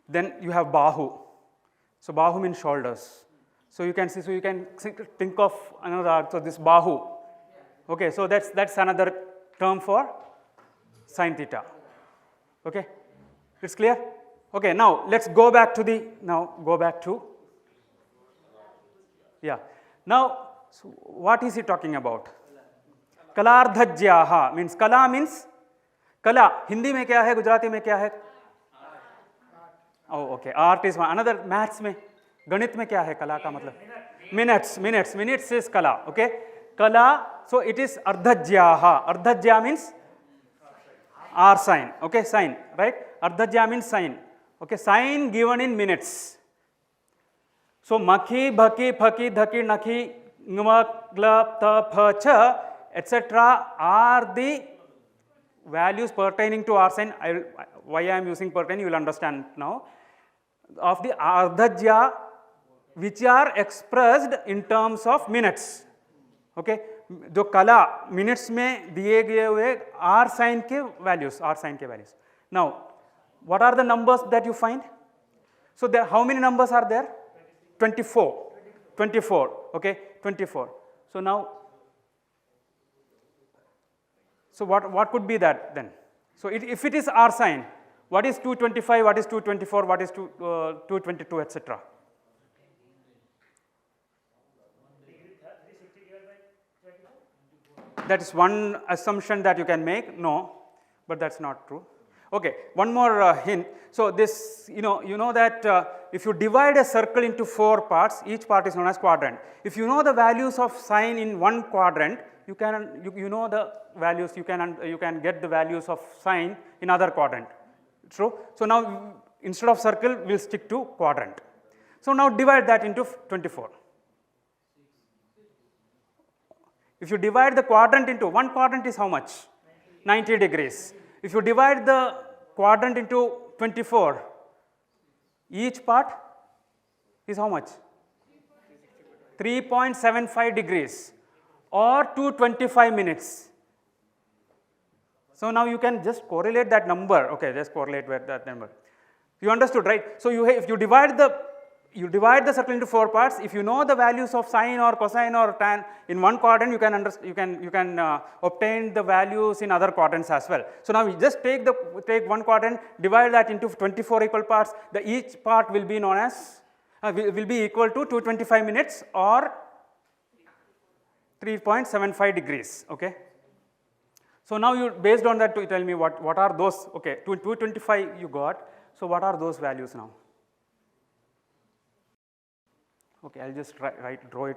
then you have bahu. So bahu means shoulders. So you can see, so you can think of another, so this bahu. Okay, so that's another term for sine theta. Okay, it's clear? Okay, now let's go back to yeah. Now, so what is he talking about? Kalardhajyaha means kala. Hindi में क्या है, गुजराती में क्या है? Oh, okay. Art is one. Another maths में, गणित में क्या है कला का मतलब? Minutes is kala. Okay, kala. So it is ardhajyaha. Ardhajya means R sign. Okay, sign, right? Ardhajya means sign. Okay, sign given in minutes. So makhi, bhaki, phaki, dhaki, nakhi, ngma, gla, ta, pha, cha, etc. are the values pertaining to R sign. Why I am using pertaining, you will understand now. Of the ardhajya, which are expressed in terms of minutes. Okay, जो कला minutes में दिए गए हुए R sign के values. Now, what are the numbers that you find? So there, how many numbers are there? 24. Okay, 24. So now, so what could be that then? So if it is R sign, what is 225? What is 224? What is 222, etc. That is one assumption that you can make. No, but that's not true. Okay, one more hint. So this, you know that if you divide a circle into 4 parts, each part is known as quadrant. If you know the values of sine in one quadrant, you know the values. You can get the values of sine in other quadrant. True. So now instead of circle, we'll stick to quadrant. So now divide that into 24. If you divide the quadrant into, one quadrant is how much? 90 degrees. If you divide the quadrant into 24, each part is how much? 3.75 degrees or 225 minutes. So now you can just correlate that number. Okay, just correlate with that number. You understood, right? So if you divide the circle into 4 parts. If you know the values of sine or cosine or tan in one quadrant, you can obtain the values in other quadrants as well. So now we just take one quadrant, divide that into 24 equal parts. Each part will be known as will be equal to 225 minutes or 3.75 degrees. Okay. So now you, based on that, to tell me what are those. Okay, 225 you got. So what are those values now? Okay, I'll just draw it.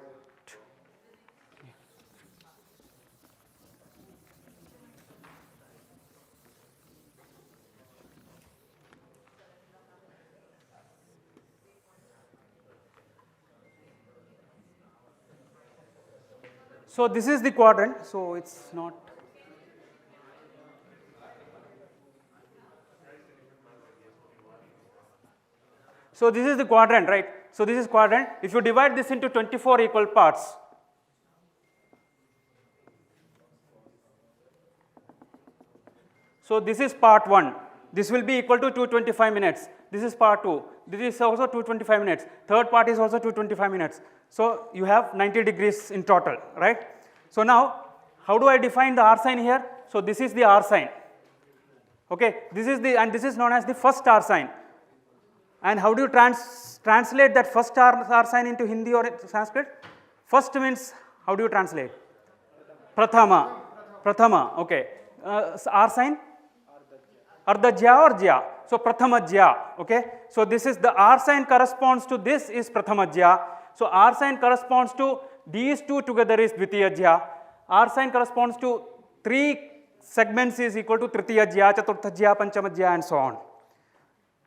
So this is the quadrant, so it's not. So this is the quadrant, right? So this is quadrant. If you divide this into 24 equal parts, so this is part 1. This will be equal to 225 minutes. This is part 2. This is also 225 minutes. Third part is also 225 minutes. So you have 90 degrees in total, right? So now, how do I define the R sign here? So this is the R sign. Okay, this is known as the first R sign. And how do you translate that first R sign into Hindi or Sanskrit? First means, how do you translate? Prathama, okay. R sign? Ardhajya or Jya? So Prathamajya, okay. So this is the R sign corresponds to this is Prathamajya. So R sign corresponds to these two together is Dvitiyajya. R sign corresponds to 3 segments is equal to Tritiyajya, Chaturthajya, Panchamajya and so on.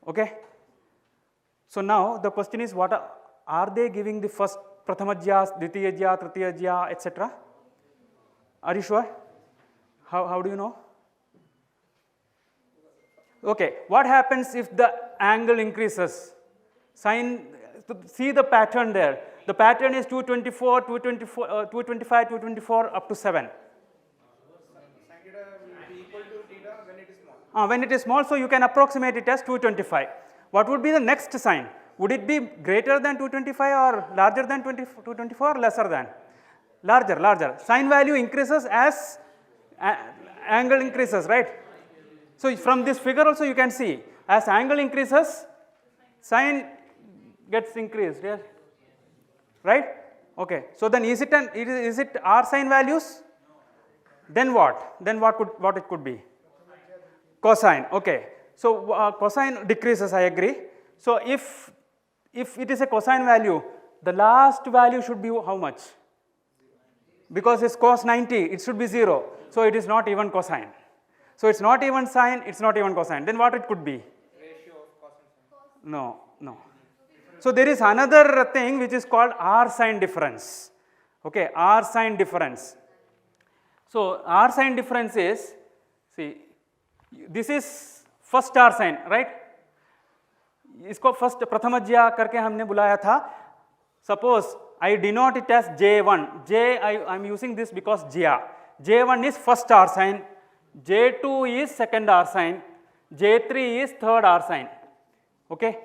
Okay. So now the question is, what are they giving the first Prathamajya, Dvitiyajya, Tritiyajya, etc.? Are you sure? How do you know? Okay, what happens if the angle increases? See the pattern there. The pattern is 224, 225, 224 up to 7. When it is small, so you can approximate it as 225. What would be the next sign? Would it be greater than 225 or larger than 224 or lesser than? Larger. Sign value increases as angle increases, right? So from this figure also you can see, As angle increases, sine gets increased, yes? Right? Okay. So then is it r sine values? Then what? Then what it could be? Cosine. Okay. So cosine decreases, I agree. So if it is a cosine value, the last value should be how much? Because it's cos 90, it should be 0. So it is not even cosine. So it's not even sine, it's not even cosine. Then what it could be? Ratio of cos and sine. No, no. So there is another thing which is called r sine difference. Okay, r sine difference. So r sine difference is, see, this is first r sine, right? इसको first प्रथमज्या करके हमने बुलाया था. Suppose I denote it as J1. I am using this because J1 is first r sine, J2 is second r sine, J3 is third r sine. Okay?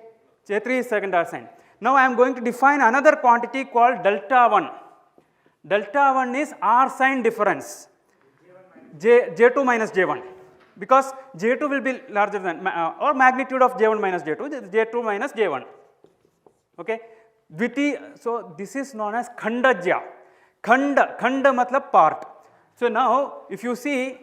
J3 is second r sine. Now I am going to define another quantity called delta 1. Delta 1 is r sine difference. J2 minus J1. Because J2 will be larger than or magnitude of J1 minus J2, J2 minus J1. Okay? So this is known as khandajya. Khanda matlab part. So now if you see,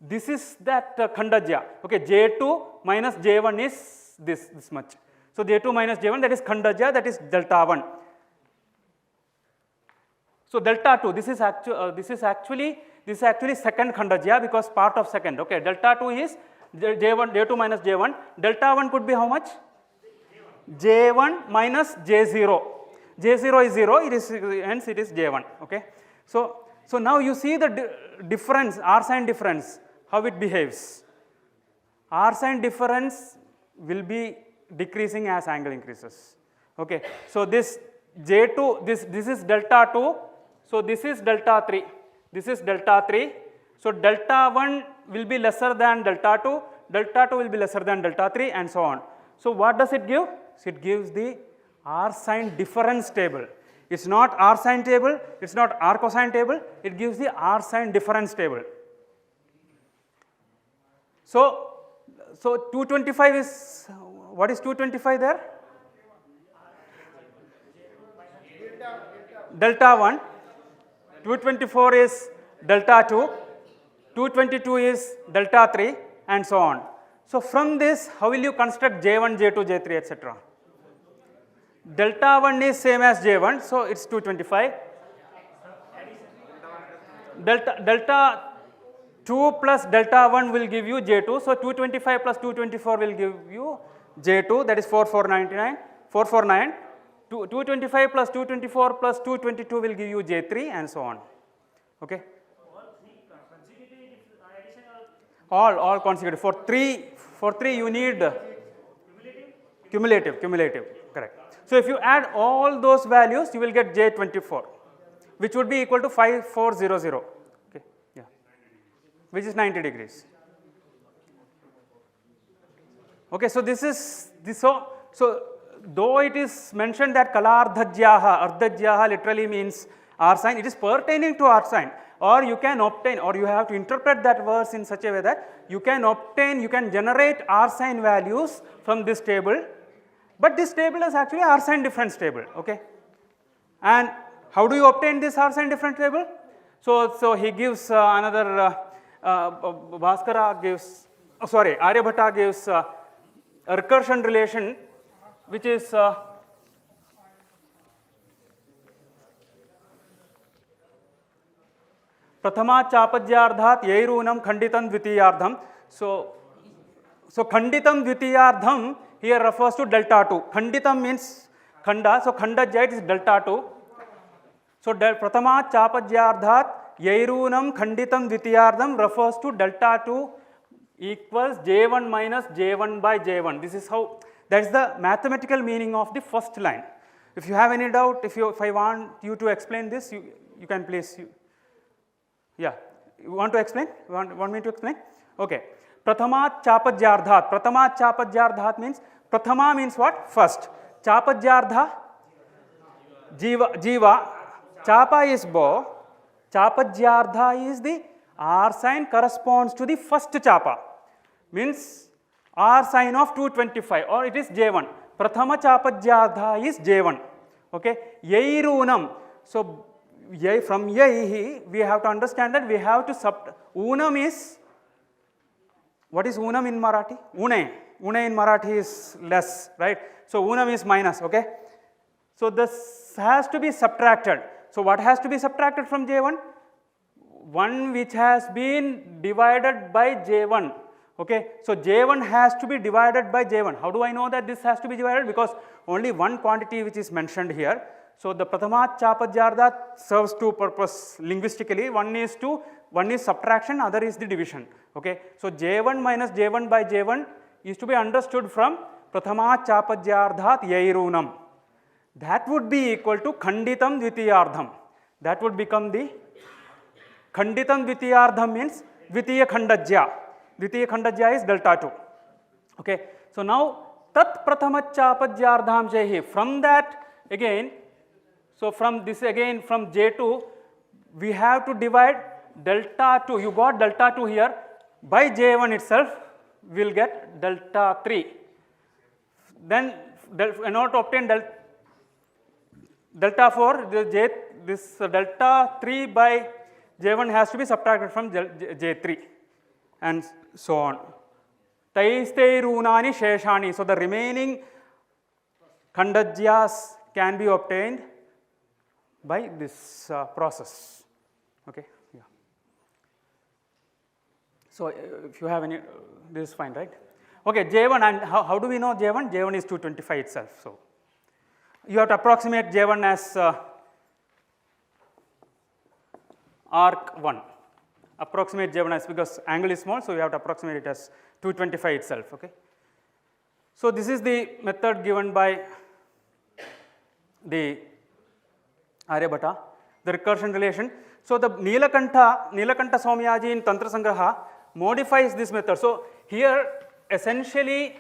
this is that khandajya. Okay, J2 minus J1 is this much. So J2 minus J1, that is khandajya, that is delta 1. So delta 2, this is actually second khandajya because part of second. Okay, delta 2 is J2 minus J1. Delta 1 could be how much? J1 minus J0. J0 is 0, hence it is J1. Okay. So now you see the difference, r sine difference, how it behaves. R sine difference will be decreasing as angle increases. Okay. So this J2, this is delta 2. So this is delta 3. This is delta 3. So delta 1 will be lesser than delta 2. Delta 2 will be lesser than delta 3, and so on. So what does it give? It gives the r sine difference table. It's not r sine table, it's not r cosine table, it gives the r sine difference table. So 225 is, what is 225 there? Delta 1, 224 is delta 2, 222 is delta 3, and so on. So from this, how will you construct J1, J2, J3, etc.? Delta 1 is same as J1, so it's 225. Delta 2 plus delta 1 will give you J2, so 225 plus 224 will give you J2, that is 449. 225 plus 224 plus 222 will give you J3, and so on. Okay? All consecutive. For three you need cumulative, correct. So if you add all those values, you will get J24, which would be equal to 5400. Okay, yeah, which is 90 degrees. Okay, so this is this. So though it is mentioned that ardhajyaha literally means r sine, it is pertaining to r sine. Or you can obtain, or you have to interpret that verse in such a way that you can generate r sine values from this table, but this table is actually r sine difference table. Okay, and how do you obtain this r sine difference table? So he gives another Bhāskara gives, Aryabhatta gives a recursion relation, which is Prathama chapajyardhat yairunam khanditam dvitiyardham. So khanditam dvitiyardham here refers to delta 2. Khanditam means khanda, so khandajya is delta 2. So prathama chapajyardhat yairunam khanditam dvitiyardham refers to delta 2 equals J1 minus J1 by J1. This is how, that is the mathematical meaning of the first line. If you have any doubt, if I want you to explain this, you can please. Yeah, you want to explain? You want me to explain? Okay. Prathama chapajyardhat means, prathama means what? First. Chapajyardha, jiva. Chapa is bow. Chapajyardha is the r sine corresponds to the first chapa. Means R sine of 225, or it is J1. Prathama chapadyardha is J1. Okay, Yairunam. So from Yaihi, we have to understand that we have to Unam is, what is Unam in Marathi? Une. Une in Marathi is less, right? So Unam is minus, okay? So this has to be subtracted. So what has to be subtracted from J1? 1 which has been divided by J1. Okay, so J1 has to be divided by J1. How do I know that this has to be divided? Because only one quantity which is mentioned here. So the Prathama Chapadyardha serves two purposes linguistically. One is subtraction, other is the division. Okay, so J1 minus J1 by J1 is to be understood from Prathama Chapadyardhat Yairunam. That would be equal to Khanditam Dvitiyardham. That would become the Khanditam Dvitiyardham means Dvitiya Khandajya. Dvitiya Khandajya is delta 2. Okay. So now Tat Prathama Chapadyardham Jaihi. From that again, so from this again from J2, we have to divide delta 2. You got delta 2 here. By J1 itself, we will get delta 3. Then in order to obtain delta 4, this delta 3 by J1 has to be subtracted from J3 and so on. Taisteirunani sheshani. So the remaining khandajyas can be obtained by this process. Okay. Yeah. So if you have any, this is fine, right? Okay, J1, and how do we know J1? J1 is 225 itself. So you have to approximate J1 as arc 1. Approximate J1 as, because angle is small, so you have to approximate it as 225 itself. Okay. So this is the method given by the Aryabhata, the recursion relation. So the Nilakantha Somyaji in Tantra Sangraha modifies this method. So here essentially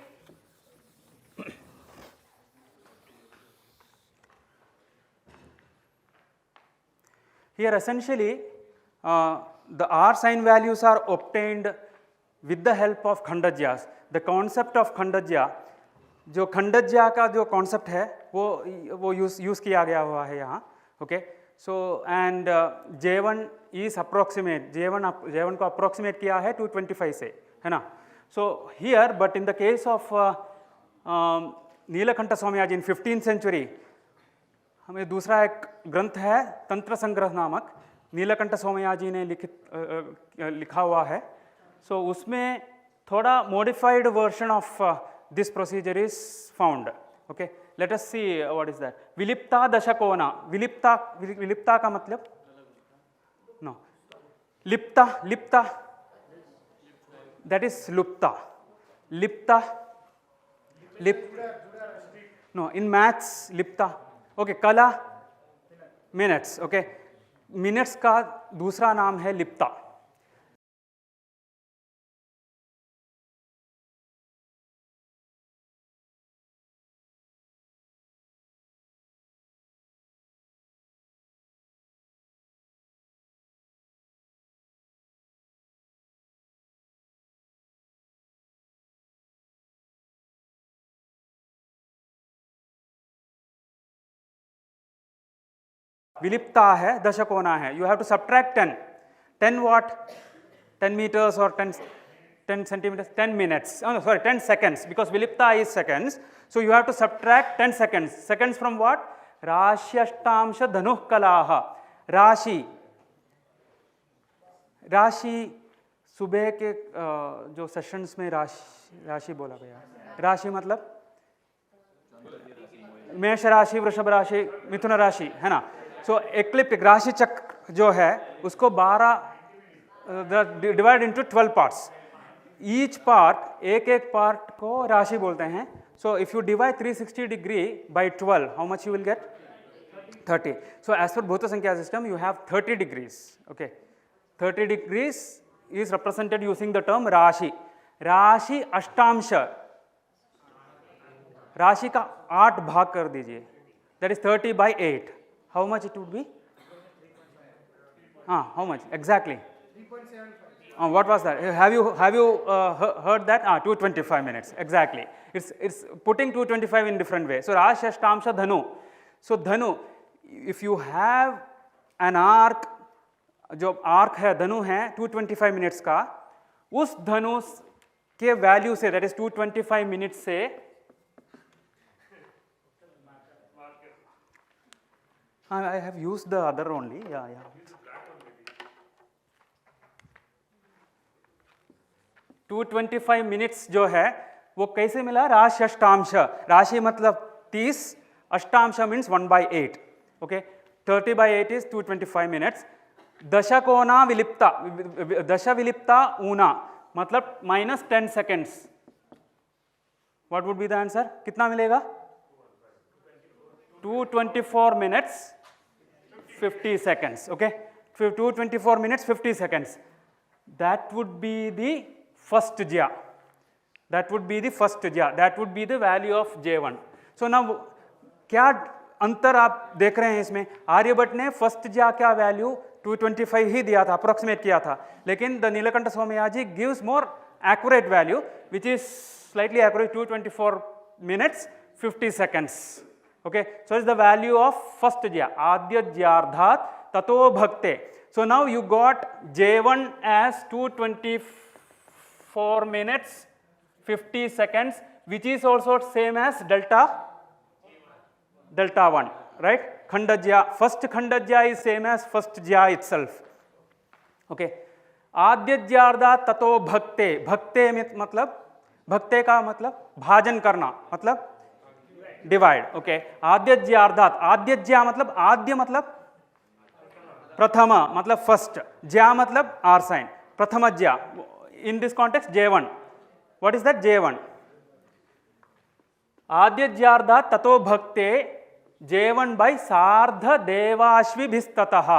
the R sine values are obtained with the help of Khandajyas. The concept of Khandajya, जो खंडज्या का जो concept है वो use किया गया हुआ है यहाँ. Okay. So and J1 is approximate. J1 को approximate किया है 225 से, है ना? So here, but in the case of Neelkanth स्वाम्याजी in 15th century, हमें दूसरा एक ग्रंथ है तंत्र संग्रह नामक, नीलकंठ स्वाम्याजी ने लिखा हुआ है. So उसमें थोड़ा modified version of this procedure is found. Okay. Let us see what is that. Vilipta dashakona. Vilipta का मतलब? No. Lipta. That is lupta. Lipta. No, in maths, lipta. Okay, kala, minutes. Okay, minutes का दूसरा नाम है lipta. विलिप्ता है, दशकोना है. You have to subtract 10. 10 what? 10 meters or 10 centimeters, 10 minutes. Oh, no, sorry, 10 seconds, because vilipta is seconds. So you have to subtract 10 seconds. Seconds from what? Rashyashtamsha dhanuh kalaha. Rashi सुबह के जो sessions में राशि बोला गया. राशि मतलब मेष राशि, वृषभ राशि, मिथुन राशि, है ना? सो एक्लिप्टिक राशि चक्र जो है उसको 12 divide into 12 parts. Each part एक पार्ट को राशि बोलते हैं. So if you divide 360 degree by 12, how much you will get? 30. So as per भूत संख्या system you have 30 degrees. Okay, 30 degrees is represented using the term rashi. राशि अष्टांश, राशि का 8 भाग कर दीजिए. That is 30 by 8. How much it would be? हाँ, how much exactly? What was that? Have you heard that? 225 minutes, exactly. It's putting 225 in different way. So Rash Ashtamsha Dhanu. So Dhanu, if you have an arc, जो arc है धनु है 225 minutes का, उस धनु के value से, that is 225 minutes से, I have used the other only, yeah. 225 minutes जो है वो कैसे मिला? राशि अष्टांश, राशि मतलब 30, अष्टांश means 1/8, okay, 30/8 is 225 minutes. दशकोना विलिप्ता, दश विलिप्ता ऊना मतलब -10 seconds. What would be the answer? कितना मिलेगा? 224 minutes 50 seconds, okay, 224 minutes 50 seconds. That would be the first jya. That would be the first jya. That would be the value of J1. So now क्या अंतर आप देख रहे हैं इसमें? आर्यभट्ट ने फर्स्ट ज्या क्या वैल्यू 225 ही दिया था, अप्रोक्सीमेट किया था, लेकिन the Neelakantha Somayaji gives more accurate value which is slightly accurate, 224 minutes 50 seconds. Okay, so it's the value of first jya, adya jyardhat tato bhakte. So now you got J1 as 224 minutes 50 seconds, which is also same as delta 1, right? Khandajya, first Khandajya is same as first Jya itself. Okay, adya jyardhat tato bhakte. Bhakte मतलब, भक्ते का मतलब भाजन करना, मतलब divide. Okay, आद्यज्यार्धात, आद्यज्या मतलब, आद्य मतलब प्रथम मतलब फर्स्ट, ज्या मतलब आर साइन, प्रथम ज्या. In this context J1. What is that? J1. आद्यज्यार्धात ततो भक्ते J1 by सार्ध देवाश्विभिस्ततः.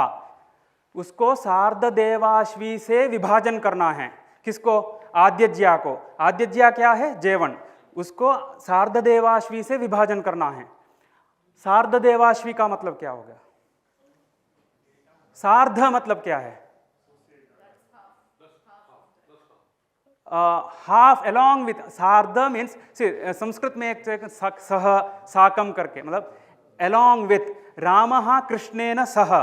उसको सार्ध देवाश्वी से विभाजन करना है. किसको? आद्यज्या को. आद्यज्या क्या है? J1. उसको सार्ध देवाश्वी से विभाजन करना है. सार्ध देवाश्वी का मतलब क्या होगा? सार्ध मतलब क्या है? Half, along with. सार्ध मीन्स, संस्कृत में एक सह साकम करके मतलब along with. रामः कृष्णेन सह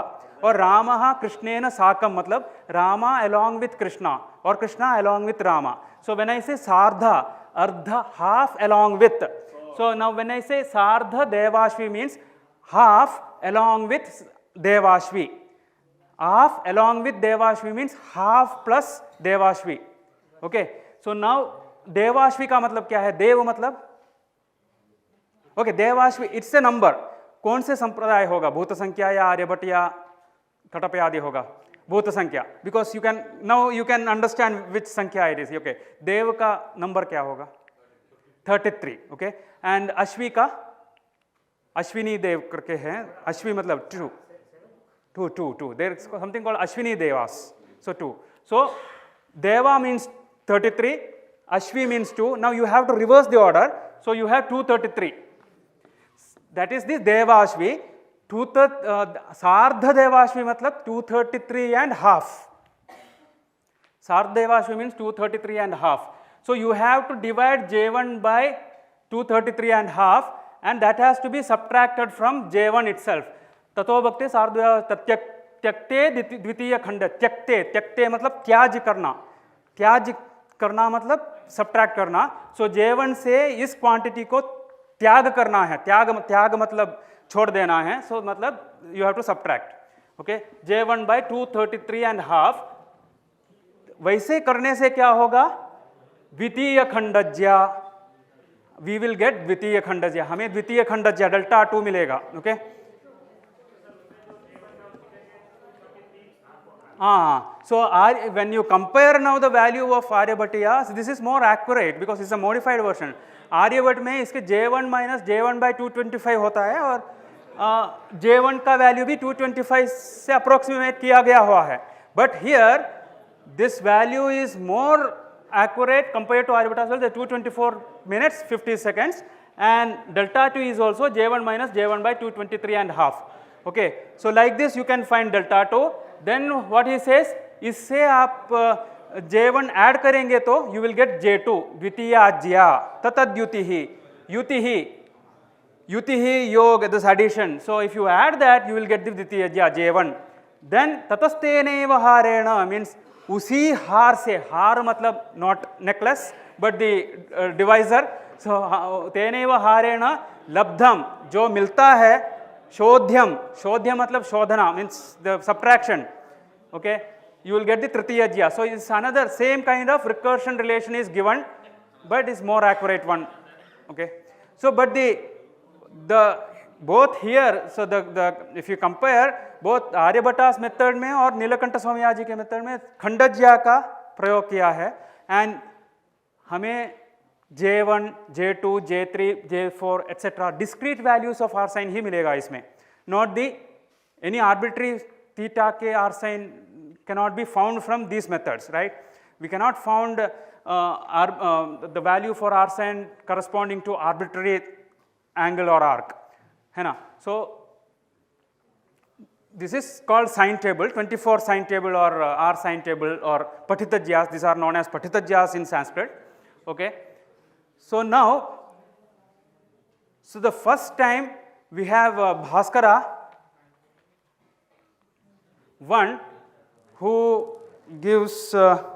और रामः कृष्णेन साकम मतलब रामा along with कृष्णा और Krishna along with Rama. So when I say सार्ध, अर्ध, half along with. So now when I say सार्ध देवाश्वी means half along with देवाश्वी. Half along with देवाश्वी means half plus देवाश्वी. Okay, so now देवाश्वी का मतलब क्या है? देव मतलब, okay, देवाश्वी it's a number. कौन से संप्रदाय होगा? भूत संख्या या आर्यभट्ट या कटप आदि होगा? भूत संख्या. Because you can now you can understand which संख्या इट इज. ओके, देव का नंबर क्या होगा? 33. ओके, एंड अश्वी का, अश्विनी देव करके है. अश्वी मतलब 2. There is something called Ashwini devas. So 2. So deva means 33, ashvi means 2. Now you have to reverse the order. So you have 233. That is the devashvi. सार्ध देवाश्वी मतलब 233 and half. सार्ध देवाश्वी means 233 and half. So you have to divide J1 by 233 and half, and that has to be subtracted from J1 itself. ततो भक्ते सार्ध त्यक्ते द्वितीय खंड. त्यक्ते, त्यक्ते मतलब त्याज करना. त्याज करना मतलब subtract करना. So J1 से इस क्वांटिटी को त्याग करना है. त्याग मतलब छोड़ देना है. सो मतलब you have to subtract. Okay, J1 by 233 and half. वैसे करने से क्या होगा? द्वितीय खंडज्या. वी विल गेट द्वितीय खंडज्या. हमें द्वितीय खंडज्या डेल्टा 2 मिलेगा. Okay, so when you compare now the value of Aryabhatiya, so this is more accurate because it's a modified version. Aryabhata में इसके J1 minus J1 by 225 होता है और J1 का वैल्यू भी 225 से अप्रोक्सीमेट किया गया हुआ है. But here this value is more accurate compared to Aryabhatta as well. The 224 minutes 50 seconds and delta 2 is also J1 minus J1 by 223 and half. Okay, so like this you can find delta 2. Then what he says, इससे आप J1 add करेंगे तो you will get J2 द्वितीयाज्या ततद्युतिः युतिः योग this addition. So if you add that you will get the द्वितीयाज्या J1. Then ततस्तेनैव हारेण means उसी हार से, हार मतलब not necklace but the divisor. So तेनैव हारेण लब्धम जो मिलता है, शोध्यम, शोध्य मतलब शोधना means the subtraction. Okay, you will get the tritiyajya. So it's another same kind of recursion relation is given, but it's more accurate one. Okay, so but the both here, so the if you compare both आर्यभट्टा's method में और नीलकंठ स्वामी जी के method में खंडज्या का प्रयोग किया है, and हमें J1, J2, J3, J4 etc. discrete values of R sin ही मिलेगा इसमें, not the any arbitrary theta के R sin cannot be found from these methods, right? We cannot found the value for R sin corresponding to arbitrary angle or arc, है ना? So this is called sine table, 24 sine table or R sine table or pathitajyas. These are known as pathitajyas in Sanskrit. Okay. So now, so the first time we have Bhāskara, one who gives, so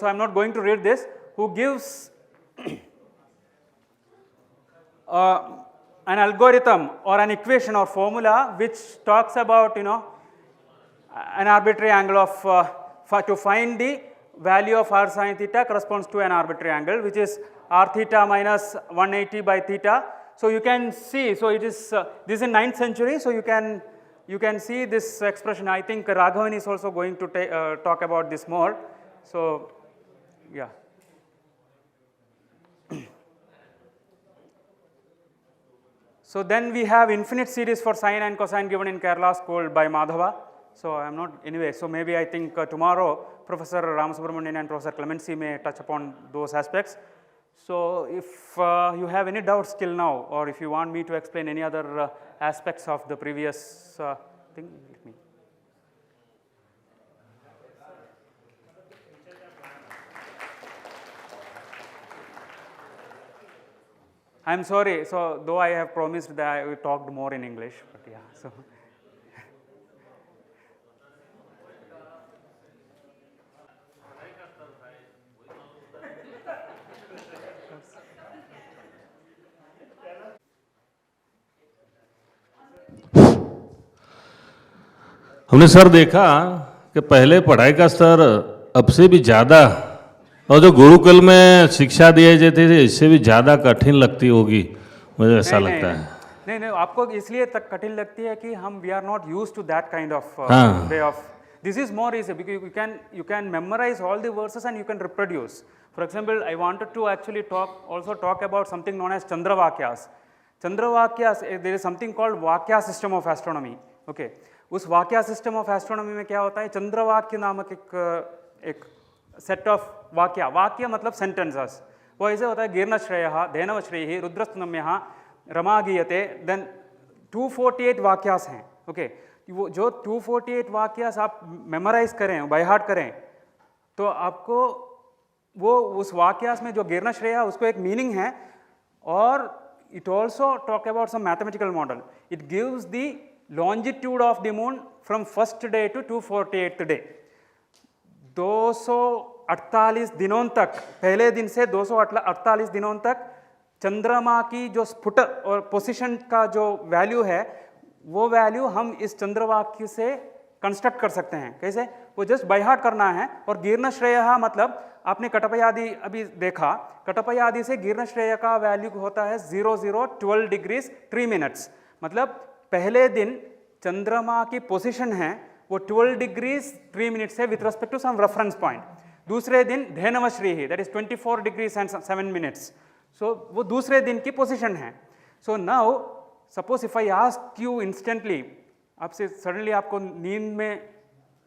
I am not going to read this, who gives an algorithm or an equation or formula which talks about, you know, an arbitrary angle of, to find the value of R sin theta corresponds to an arbitrary angle, which is R theta minus 180 by theta. So you can see, so it is, this is in 9th century, so you can see this expression. I think Raghavan is also going to talk about this more. So, yeah. So then we have infinite series for sine and cosine given in Kerala school by Madhava. So I am not, anyway, so maybe I think tomorrow Professor Ramasubramanian and Professor Clemency may touch upon those aspects. So if you have any doubts till now, or if you want me to explain any other aspects of the previous thing, let me. I am sorry, so though I have promised that I talked more in English, but yeah, so. हमने sir देखा कि पहले पढ़ाई का स्तर अब से भी ज़्यादा, और जो गुरुकुल में शिक्षा दिए जाते थे इससे भी ज़्यादा कठिन लगती होगी, मुझे ऐसा लगता है। नहीं, आपको इसलिए तक कठिन लगती है कि हम we are not used to that kind of way of, this is more easy because you can memorize all the verses and you can reproduce. For example, I wanted to actually also talk about something known as Chandravakyas. Chandravakyas, there is something called Vakya system of astronomy. Okay. उस वाक्या system of astronomy में क्या होता है, चंद्रवाक्य नामक एक set of वाक्य, वाक्य मतलब सेंटेंसेस, वो ऐसे होता है, गिर्नश्रेयः धेनवश्रेयः रुद्रस्तुनम्यः रमागीयते, देन 248 वाक्यास हैं. ओके, वो जो 248 वाक्यास आप मेमोराइज करें, बाय हार्ट करें, तो आपको वो उस वाक्यास में जो गिर्नश्रेय उसको एक मीनिंग है, और it also talk about some mathematical model. It gives the longitude of the moon from first day to 248th day. 248 दिनों तक, पहले दिन से 248 दिनों तक चंद्रमा की जो स्फुट और पोजीशन का जो वैल्यू है, वो वैल्यू हम इस चंद्रवाक्य से कंस्ट्रक्ट कर सकते हैं. कैसे? वो जस्ट बाय हार्ट करना है. और गिर्नश्रेय मतलब आपने कटपयादि अभी देखा, कटपयादि से गिर्नश्रेय का वैल्यू होता है 0012 डिग्रीज 3 मिनट्स. मतलब पहले दिन चंद्रमा की पोजीशन है वो 12 डिग्रीज 3 मिनट्स है with respect to some reference point. दूसरे दिन धेनवश्री है, that is 24 degrees and 7 minutes. So वो दूसरे दिन की पोजीशन है. So now suppose if I ask you instantly, आपसे सडनली आपको नींद में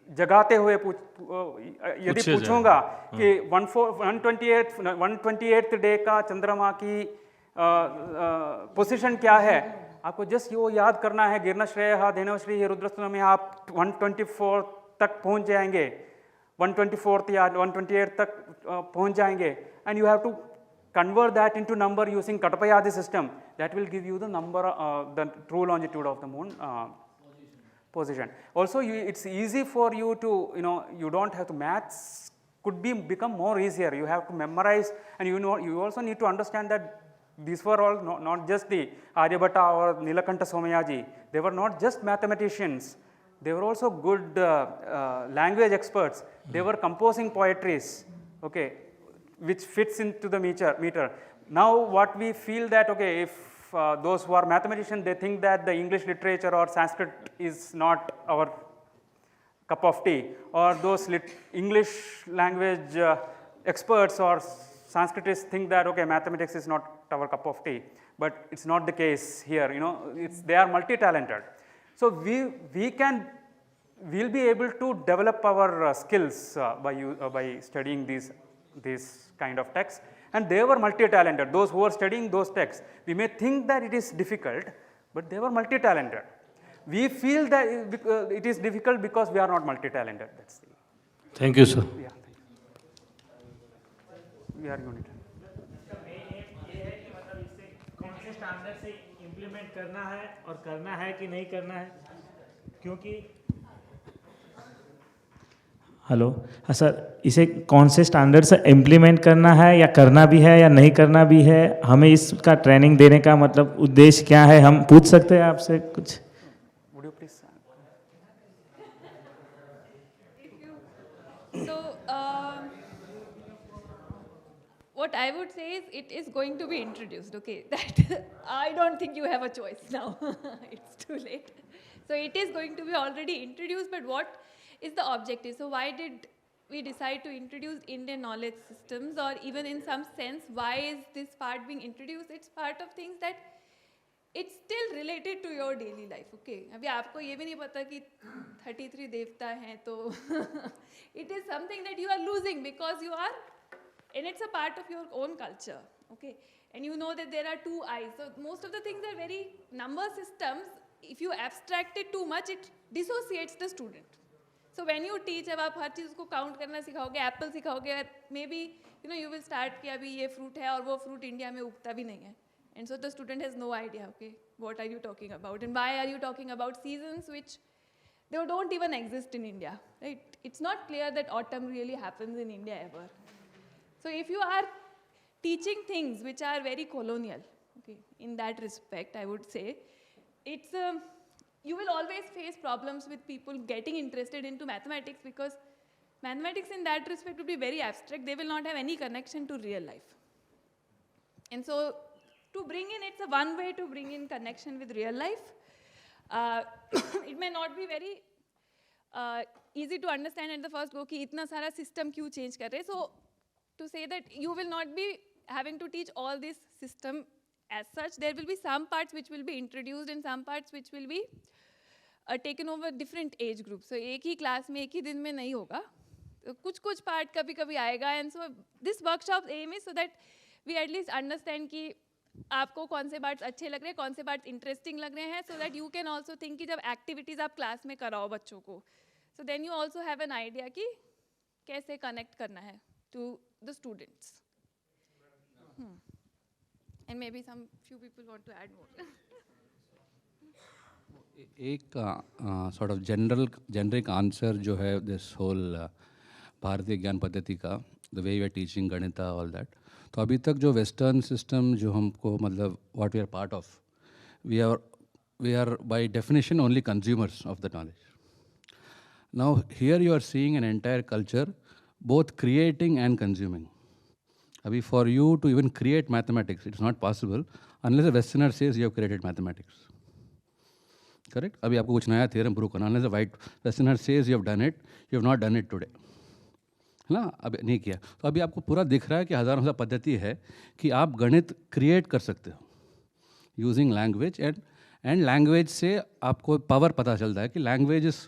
जगाते हुए यदि पूछूंगा कि 128th डे का चंद्रमा की पोजीशन क्या है, आपको जस्ट वो याद करना है, गिर्नश्रेयः धेनवश्री रुद्रस्तुनम्यः, आप 124 तक पहुंच जाएंगे. 124th या 128th तक पहुंच जाएंगे, and you have to convert that into number using Kattapayadi system. That will give you the number, the true longitude of the moon position. Also, it's easy for you to, you don't have to, maths could become more easier. You have to memorize, and you also need to understand that these were all not just the Aryabhatta or Nilakanta Somayaji. They were not just mathematicians. They were also good language experts. They were composing poetries, okay, which fits into the meter. Now what we feel that, okay, if those who are mathematicians, they think that the English literature or Sanskrit is not our cup of tea, or those English language experts or Sanskritists think that, okay, mathematics is not our cup of tea, but it's not the case here, they are multi-talented. So we'll be able to develop our skills by studying these kind of texts, and they were multi-talented. Those who are studying those texts, we may think that it is difficult, but they were multi-talented. We feel that it is difficult because we are not multi-talented. That's the. Thank you, sir. Yeah, thank you. We are unit. ये है कि मतलब इससे कौन से standard से implement करना है और करना है कि नहीं करना है, क्योंकि हेलो हाँ सर, इसे कौन से स्टैंडर्ड से इम्प्लीमेंट करना है या करना भी है या नहीं करना भी है, हमें इसका ट्रेनिंग देने का मतलब उद्देश्य क्या है, हम पूछ सकते हैं आपसे कुछ? Would you please? So, what I would say is it is going to be introduced, okay? That I don't think you have a choice now. It's too late. So it is going to be already introduced, but what is the objective? So why did we decide to introduce Indian knowledge systems, or even in some sense, why is this part being introduced? It's part of things that it's still related to your daily life, okay? अभी आपको ये भी नहीं पता कि 33 देवता हैं, तो it is something that you are losing because you are, and it's a part of your own culture, okay? And you know that there are two eyes. So most of the things are very number systems. If you abstract it too much, it dissociates the student. So when you teach, जब आप हर चीज़ को count करना सिखाओगे, apple सिखाओगे, maybe you will start कि अभी ये fruit है और वो fruit इंडिया में उगता भी नहीं है. And so the student has no idea, okay, what are you talking about, and why are you talking about seasons which they don't even exist in India, right? It's not clear that autumn really happens in India ever. So if you are teaching things which are very colonial, okay, in that respect, I would say, it's you will always face problems with people getting interested into mathematics, because mathematics in that respect would be very abstract. They will not have any connection to real life. And so to bring in, it's a one way to bring in connection with real life. It may not be very easy to understand at the first go कि इतना सारा system क्यों change कर रहे. So to say that you will not be having to teach all this system as such, there will be some parts which will be introduced and some parts which will be taken over different age groups. So एक ही class में एक ही दिन में नहीं होगा, कुछ part कभी कभी आएगा. And so this workshop's aim is so that we at least understand कि आपको कौन से पार्ट्स अच्छे लग रहे हैं, कौन से पार्ट्स इंटरेस्टिंग लग रहे हैं, so that you can also think कि जब एक्टिविटीज़ आप क्लास में कराओ बच्चों को, so then you also have an idea कि कैसे कनेक्ट करना है to the students. And maybe some few people want to add more. एक सॉर्ट ऑफ जेनरिक आंसर जो है दिस होल भारतीय ज्ञान पद्धति का, the way we are teaching ganita all that, तो अभी तक जो वेस्टर्न सिस्टम जो हमको मतलब what we are part of, we are by definition only consumers of the knowledge. Now here you are seeing an entire culture both creating and consuming. अभी for you to even create mathematics it's not possible unless a westerner says you have created mathematics. Correct? अभी आपको कुछ नया theorem prove करना, unless a white westerner says you have done it, you have not done it today, है ना, अभी नहीं किया. तो अभी आपको पूरा दिख रहा है कि हज़ारों सा पद्धति है कि आप गणित क्रिएट कर सकते हो यूजिंग लैंग्वेज, एंड लैंग्वेज से आपको पावर पता चलता है कि language is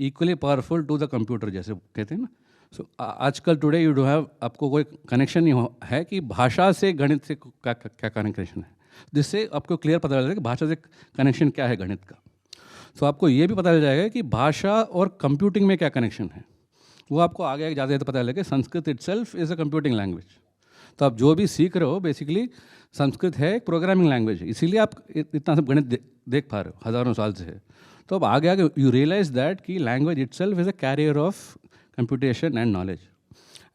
equally powerful to the computer, जैसे कहते हैं ना. सो आजकल टुडे यू डू हैव, आपको कोई कनेक्शन नहीं है कि भाषा से गणित से क्या कनेक्शन है, जिससे आपको क्लियर पता चल जाएगा कि भाषा से कनेक्शन क्या है गणित का. तो आपको ये भी पता चल जाएगा कि भाषा और कंप्यूटिंग में क्या कनेक्शन है. वो आपको आगे आगे ज़्यादा पता लगे Sanskrit itself is a computing language. तो आप जो भी सीख रहे हो बेसिकली संस्कृत है एक प्रोग्रामिंग लैंग्वेज, इसीलिए आप इतना सब गणित देख पा रहे हो हज़ारों साल से है। तो अब आगे आगे यू रियलाइज दैट कि language itself is a carrier of computation and knowledge,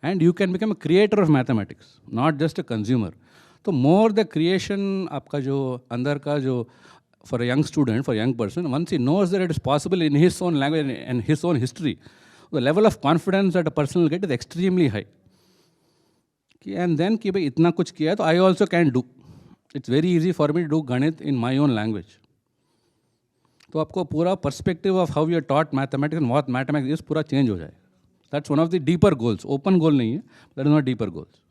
and you can become a creator of mathematics, not just a consumer. तो मोर द क्रिएशन आपका जो अंदर का जो for a young student, for a young person, once he knows that it is possible in his own language and his own history, the level of confidence that a person will get is extremely high. And then कि भाई इतना कुछ किया है तो I also can do. It's very easy for me to do गणित in my own language. तो आपको पूरा perspective of how you are taught mathematics and what mathematics is पूरा change हो जाए. That's one of the deeper goals. Open goal नहीं है, that is not deeper goals.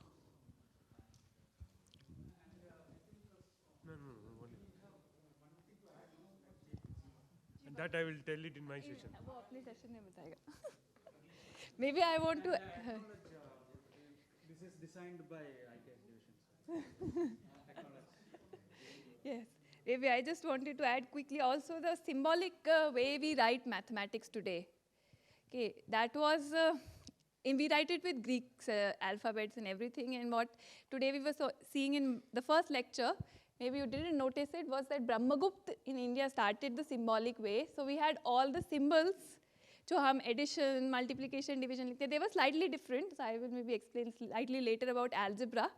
That I will tell it in my session. वो अपने session में बताएगा. Maybe I want to. This is designed by IIT. Yes. Maybe I just wanted to add quickly also the symbolic way we write mathematics today. Okay, that was. We write it with Greek alphabets and everything, and what today we were seeing in the first lecture. Maybe you didn't notice it, was that Brahmagupta in India started the symbolic way. So we had all the symbols, जो हम addition, multiplication, division लिखते, they were slightly different. So I will maybe explain slightly later about algebra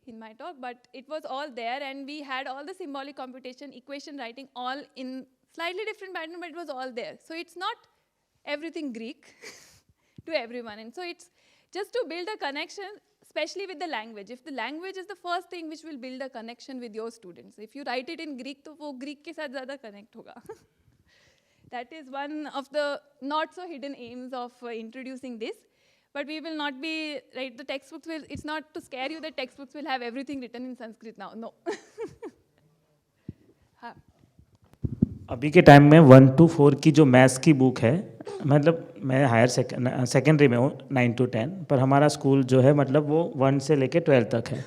in my talk, but it was all there, and we had all the symbolic computation, equation writing, all in slightly different pattern, but it was all there. So it's not everything Greek to everyone, and so it's just to build a connection, especially with the language. If the language is the first thing which will build a connection with your students. If you write it in Greek, तो वो Greek के साथ ज़्यादा connect होगा. That is one of the not so hidden aims of introducing this. But we will not be, right, the textbooks will, it's not to scare you that textbooks will have everything written in Sanskrit now. No. हाँ. अभी के time में 1 to 4 की जो maths की book है, मतलब मैं हायर सेकेंडरी में हूँ 9 to 10, पर हमारा स्कूल जो है मतलब वो 1 से लेके 12 तक है.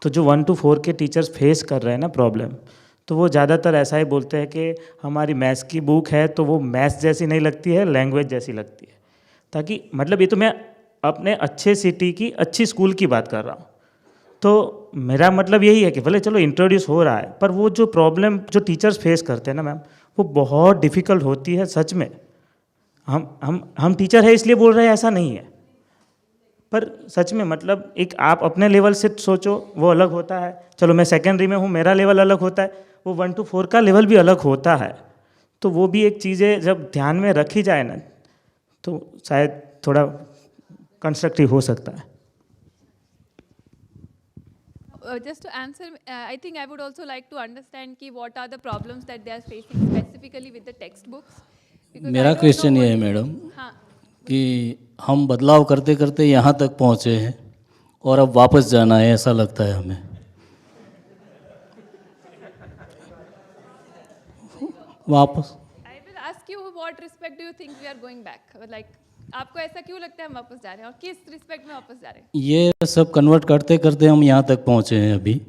तो जो 1 to 4 के टीचर्स फेस कर रहे हैं ना प्रॉब्लम, तो वो ज़्यादातर ऐसा ही बोलते हैं कि हमारी मैथ्स की बुक है तो वो मैथ्स जैसी नहीं लगती है, लैंग्वेज जैसी लगती है. ताकि मतलब ये तो मैं अपने अच्छे सिटी की अच्छी स्कूल की बात कर रहा हूँ. तो मेरा मतलब यही है कि भले चलो इंट्रोड्यूस हो रहा है, पर वो जो प्रॉब्लम जो टीचर्स फेस करते हैं ना मैम, वो बहुत डिफ़िकल्ट होती है सच में. हम टीचर है इसलिए बोल रहे हैं ऐसा नहीं है, पर सच में मतलब एक आप अपने लेवल से सोचो, वो अलग होता है. चलो मैं सेकेंडरी में हूँ, मेरा लेवल अलग होता है, वो 1 to 4 का लेवल भी अलग होता है. तो वो भी एक चीज़ें जब ध्यान में रखी जाए ना, तो शायद थोड़ा कंस्ट्रक्टिव हो सकता है. Just to answer, I think I would also like to understand कि what are the problems that they are facing specifically with the textbooks. मेरा क्वेश्चन ये है मैडम कि हम बदलाव करते करते यहाँ तक पहुँचे हैं और अब वापस जाना है, ऐसा लगता है हमें. वापस. I will ask you what respect do you think we are going back? Like आपको ऐसा क्यों लगता है हम वापस जा रहे हैं, और किस रिस्पेक्ट में वापस जा रहे हैं? ये सब कन्वर्ट करते करते हम यहाँ तक पहुँचे हैं अभी,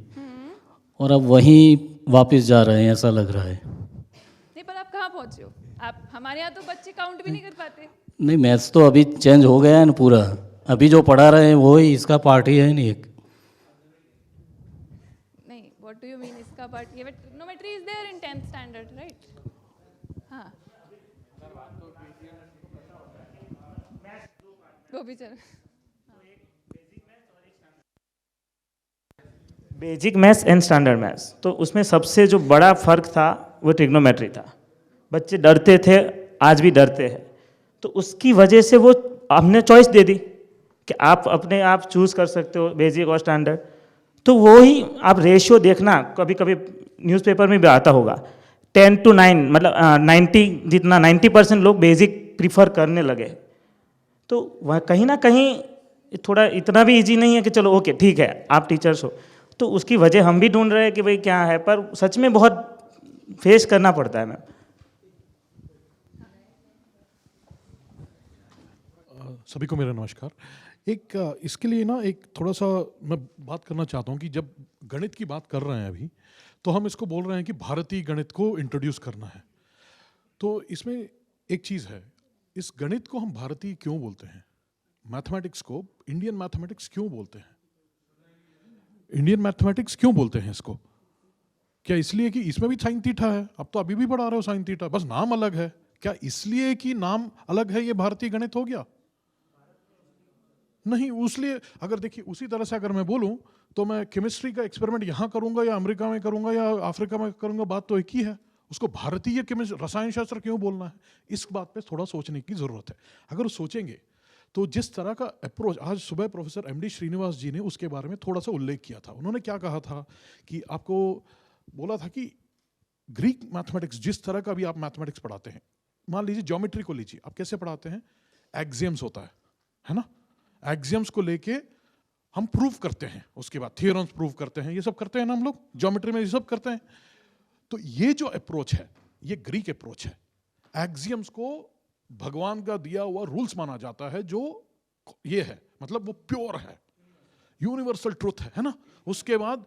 और अब वहीं वापस जा रहे हैं ऐसा लग रहा है. नहीं, पर आप कहाँ पहुँचे हो? आप हमारे यहाँ तो बच्चे काउंट भी नहीं कर पाते. नहीं, मैथ्स तो अभी चेंज हो गया है ना पूरा. अभी जो पढ़ा रहे हैं वो ही इसका पार्ट ही है नहीं एक. नहीं, व्हाट डू यू मीन इसका पार्ट? ये trigonometry is there in 10th standard, right? हाँ, वो भी चल. Basic maths and standard maths, तो उसमें सबसे जो बड़ा फ़र्क था वो ट्रिग्नोमेट्री था. बच्चे डरते थे, आज भी डरते हैं. तो उसकी वजह से वो हमने चॉइस दे दी कि आप अपने आप चूज़ कर सकते हो बेसिक और स्टैंडर्ड. तो वो ही आप रेशियो देखना, कभी कभी न्यूज़पेपर में भी आता होगा 10 to 9, मतलब 90 जितना 90% लोग बेसिक प्रीफर करने लगे. तो वह कहीं ना कहीं थोड़ा इतना भी इजी नहीं है कि चलो ओके ठीक है आप टीचर्स हो. तो उसकी वजह हम भी ढूंढ रहे हैं कि भाई क्या है, पर सच में बहुत फेस करना पड़ता है मैम. सभी को मेरा नमस्कार. एक इसके लिए ना एक थोड़ा सा मैं बात करना चाहता हूँ कि जब गणित की बात कर रहे हैं अभी, तो हम इसको बोल रहे हैं कि भारतीय गणित को इंट्रोड्यूस करना है. तो इसमें एक चीज़ है, इस गणित को हम भारतीय क्यों बोलते हैं? मैथमेटिक्स को इंडियन मैथमेटिक्स क्यों बोलते हैं? इंडियन मैथमेटिक्स क्यों बोलते हैं इसको? क्या इसलिए कि इसमें भी साइन थीटा है? अब तो अभी भी पढ़ा रहे हो साइन थीटा, बस नाम अलग है। क्या इसलिए कि नाम अलग है ये भारतीय गणित हो गया? नहीं, उसलिए अगर देखिए उसी तरह से अगर मैं बोलूं तो मैं केमिस्ट्री का एक्सपेरिमेंट यहाँ करूंगा या अमेरिका में करूंगा या अफ्रीका में करूंगा, बात तो एक ही है। उसको भारतीय केमिस्ट्री रसायन शास्त्र क्यों बोलना है? इस बात पे थोड़ा सोचने की जरूरत है। अगर सोचेंगे तो जिस तरह का अप्रोच आज सुबह प्रोफेसर एमडी श्रीनिवास जी ने उसके बारे में थोड़ा सा उल्लेख किया था। उन्होंने क्या कहा था कि आपको बोला था कि ग्रीक मैथमेटिक्स, जिस तरह का भी आप मैथमेटिक्स पढ़ाते हैं, मान लीजिए ज्योमेट्री को लीजिए, आप कैसे पढ़ाते हैं? एक्सियम्स होता है ना? एक्सियम्स को लेके हम प्रूव करते हैं, उसके बाद थियोरम्स प्रूव करते हैं, ये सब करते हैं ना हम लोग ज्योमेट्री में, ये सब करते हैं। तो ये जो अप्रोच है ये ग्रीक अप्रोच है। एक्सियम्स को भगवान का दिया हुआ रूल्स माना जाता है, जो ये है, मतलब वो प्योर है, यूनिवर्सल ट्रुथ है ना? उसके बाद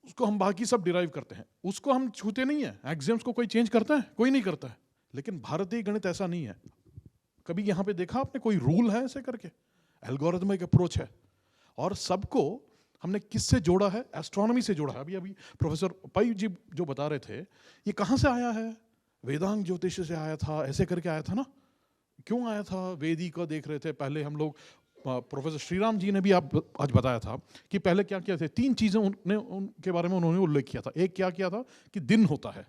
उसको हम बाकी सब डिराइव करते हैं, उसको हम छूते नहीं है। एक्सियम्स को कोई चेंज करता है? कोई नहीं करता है। लेकिन भारतीय गणित ऐसा नहीं है। कभी यहां पे देखा आपने कोई रूल है ऐसे करके? एल्गोरिथमिक अप्रोच है। और सबको हमने किससे जोड़ा है? एस्ट्रोनॉमी से जोड़ा है। अभी अभी प्रोफेसर पाई जी जो बता रहे थे, ये कहां से आया है? वेदांग ज्योतिष से आया था, ऐसे करके आया था ना? क्यों आया था? वेदी को देख रहे थे पहले हम लोग। प्रोफेसर श्रीराम जी ने भी आप आज बताया था कि पहले क्या किया थे। 3 चीजें उनके बारे में उन्होंने उल्लेख किया था। एक क्या किया था कि दिन होता है,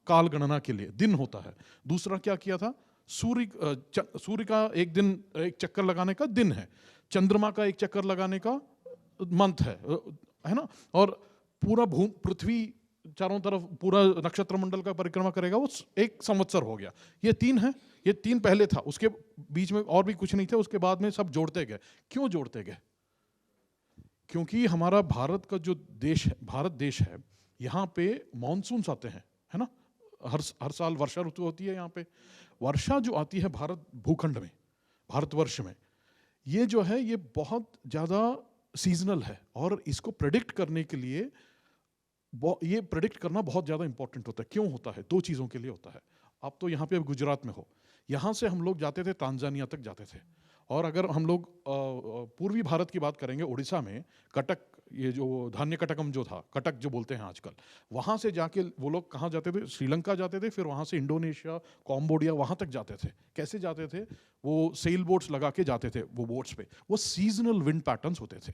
काल गणना के लिए दिन होता है। दूसरा क्या किया था? सूर्य का एक दिन एक चक्कर लगाने का दिन है, चंद्रमा का एक चक्कर लगाने का मंथ है ना? और पूरा पृथ्वी चारों तरफ पूरा नक्षत्र मंडल का परिक्रमा करेगा, वो एक संवत्सर हो गया। ये 3 है, ये 3 पहले था, उसके बीच में और भी कुछ नहीं थे। उसके बाद में सब जोड़ते गए। क्यों जोड़ते गए? क्योंकि हमारा भारत का जो देश है, भारत देश है, यहाँ पे मॉनसून्स आते हैं, है ना? हर साल वर्षा ऋतु होती है यहाँ पे। वर्षा जो आती है भारत भूखंड में, भारतवर्ष में, ये जो है ये बहुत ज़्यादा सीजनल है। और इसको प्रेडिक्ट करने के लिए ये प्रेडिक्ट करना बहुत ज़्यादा इंपॉर्टेंट होता है। क्यों होता है? 2 चीज़ों के लिए होता है। आप तो यहाँ पे अब गुजरात में हो, यहाँ से हम लोग जाते थे तांजानिया तक जाते थे। और अगर हम लोग पूर्वी भारत की बात करेंगे, उड़ीसा में कटक, ये जो धान्य कटकम जो था, कटक जो बोलते हैं आजकल, वहाँ से जाके वो लोग कहाँ जाते थे? श्रीलंका जाते थे, फिर वहाँ से इंडोनेशिया, कॉम्बोडिया, वहाँ तक जाते थे। कैसे जाते थे? वो सेल बोट्स लगा के जाते थे वो बोट्स पे। वो सीजनल विंड पैटर्न्स होते थे।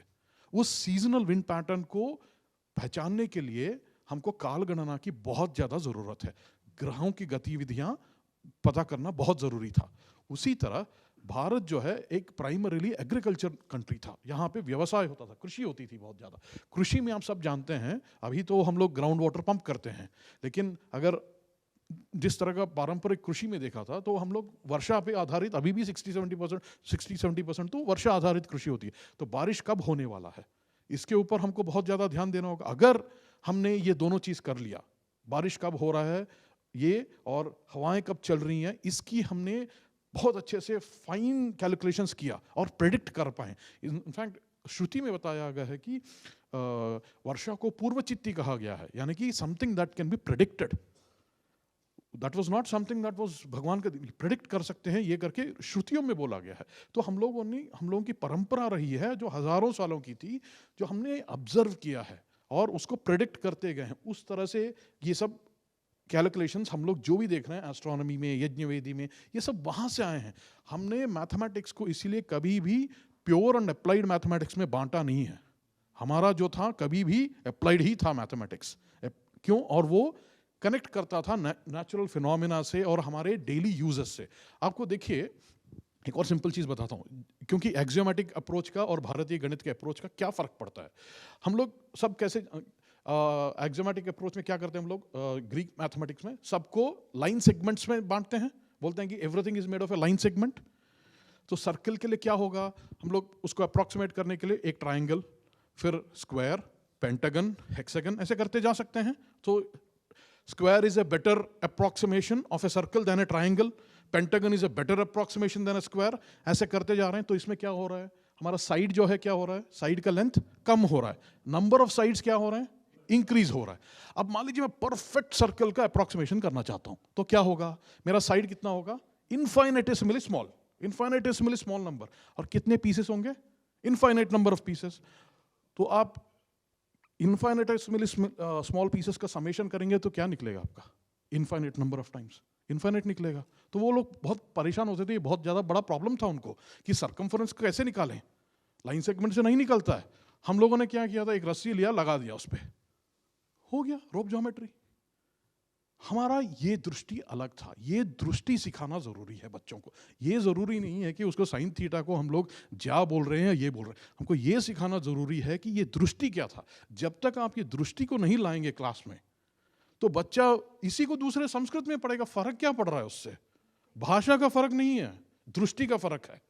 उस सीजनल विंड पैटर्न को पहचानने के लिए हमको काल गणना की बहुत ज़्यादा ज़रूरत है। ग्रहों की गतिविधियाँ पता करना बहुत ज़रूरी था। उसी तरह भारत जो है एक प्राइमरीली एग्रीकल्चर कंट्री था। यहाँ पे व्यवसाय होता था, कृषि होती थी बहुत ज़्यादा। कृषि में आप सब जानते हैं, अभी तो हम लोग ग्राउंड वाटर पंप करते हैं, लेकिन अगर जिस तरह का पारंपरिक कृषि में देखा था तो हम लोग वर्षा पे आधारित, अभी भी 60-70% तो वर्षा आधारित कृषि होती है। तो बारिश कब होने वाला है, इसके ऊपर हमको बहुत ज़्यादा ध्यान देना होगा। अगर हमने ये दोनों चीज़ कर लिया, बारिश कब हो रहा है ये और हवाएं कब चल रही हैं, इसकी हमने बहुत अच्छे से फाइन कैलकुलेशंस किया और प्रेडिक्ट कर पाए। इनफैक्ट श्रुति में बताया गया है कि वर्षा को पूर्वचित्ती कहा गया है, यानी कि something that can be predicted. That was not something that was भगवान का, प्रेडिक्ट कर सकते हैं ये करके श्रुतियों में बोला गया है। तो हम लोगों की परंपरा रही है जो हजारों सालों की थी, जो हमने ऑब्जर्व किया है और उसको प्रेडिक्ट करते गए हैं। उस तरह से ये सब कैलकुलेशंस हम लोग जो भी देख रहे हैं एस्ट्रोनॉमी में, यज्ञवेदी में, ये सब वहाँ से आए हैं। हमने मैथमेटिक्स को इसीलिए कभी भी प्योर एंड अप्लाइड मैथमेटिक्स में बांटा नहीं है। हमारा जो था कभी भी अप्लाइड ही था मैथमेटिक्स। क्यों? और वो कनेक्ट करता था नेचुरल फिनोमिना से और हमारे डेली यूजेस से। आपको देखिए एक और सिंपल चीज़ बताता हूँ, क्योंकि एक्सियोमेटिक अप्रोच का और भारतीय गणित के अप्रोच का क्या फ़र्क पड़ता है। हम लोग सब कैसे एक्सियोमेटिक अप्रोच में क्या करते हैं हम लोग, ग्रीक मैथमेटिक्स में सबको लाइन सेगमेंट्स में बांटते हैं, बोलते हैं कि everything is made of A line segment. तो सर्कल के लिए क्या होगा, हम लोग उसको अप्रॉक्सीमेट करने के लिए एक ट्राइंगल, फिर स्क्वायर, पेंटागन, हेक्सागन, ऐसे करते जा सकते हैं। तो square is a better approximation of a circle than a triangle, pentagon is a better approximation than a square, ऐसे करते जा रहे हैं। तो इसमें क्या हो रहा है, हमारा साइड जो है क्या हो रहा है, साइड का लेंथ कम हो रहा है, नंबर ऑफ साइड्स क्या हो रहे हैं, इंक्रीज हो रहा है। अब मान लीजिए मैं परफेक्ट सर्कल का अप्रॉक्सीमेशन करना चाहता हूं, तो क्या होगा, मेरा साइड कितना होगा, इनफाइनेटेसिमली स्मॉल, इनफाइनेटेसिमली स्मॉल नंबर। और कितने पीसेस होंगे? Infinite number of pieces. तो आप इनफाइनेटेसिमली स्मॉल पीसेस का समेशन करेंगे तो क्या निकलेगा आपका? Infinite number of times, infinite निकलेगा। तो वो लोग बहुत परेशान होते थे, ये बहुत ज़्यादा बड़ा प्रॉब्लम था उनको कि सरकमफरेंस कैसे निकालें, लाइन सेगमेंट से नहीं निकलता है। हम लोगों ने क्या किया था, एक रस्सी लिया, लगा दिया उस पर, हो गया रोप ज्योमेट्री। हमारा ये दृष्टि अलग था। ये दृष्टि सिखाना जरूरी है बच्चों को। ये जरूरी नहीं है कि उसको साइन थीटा को हम लोग ज्या बोल रहे हैं, ये बोल रहे हैं। हमको ये सिखाना जरूरी है कि ये दृष्टि क्या था। जब तक आप ये दृष्टि को नहीं लाएंगे क्लास में, तो बच्चा इसी को दूसरे संस्कृत में पढ़ेगा। फर्क क्या पड़ रहा है उससे? भाषा का फर्क नहीं है, दृष्टि का फर्क है।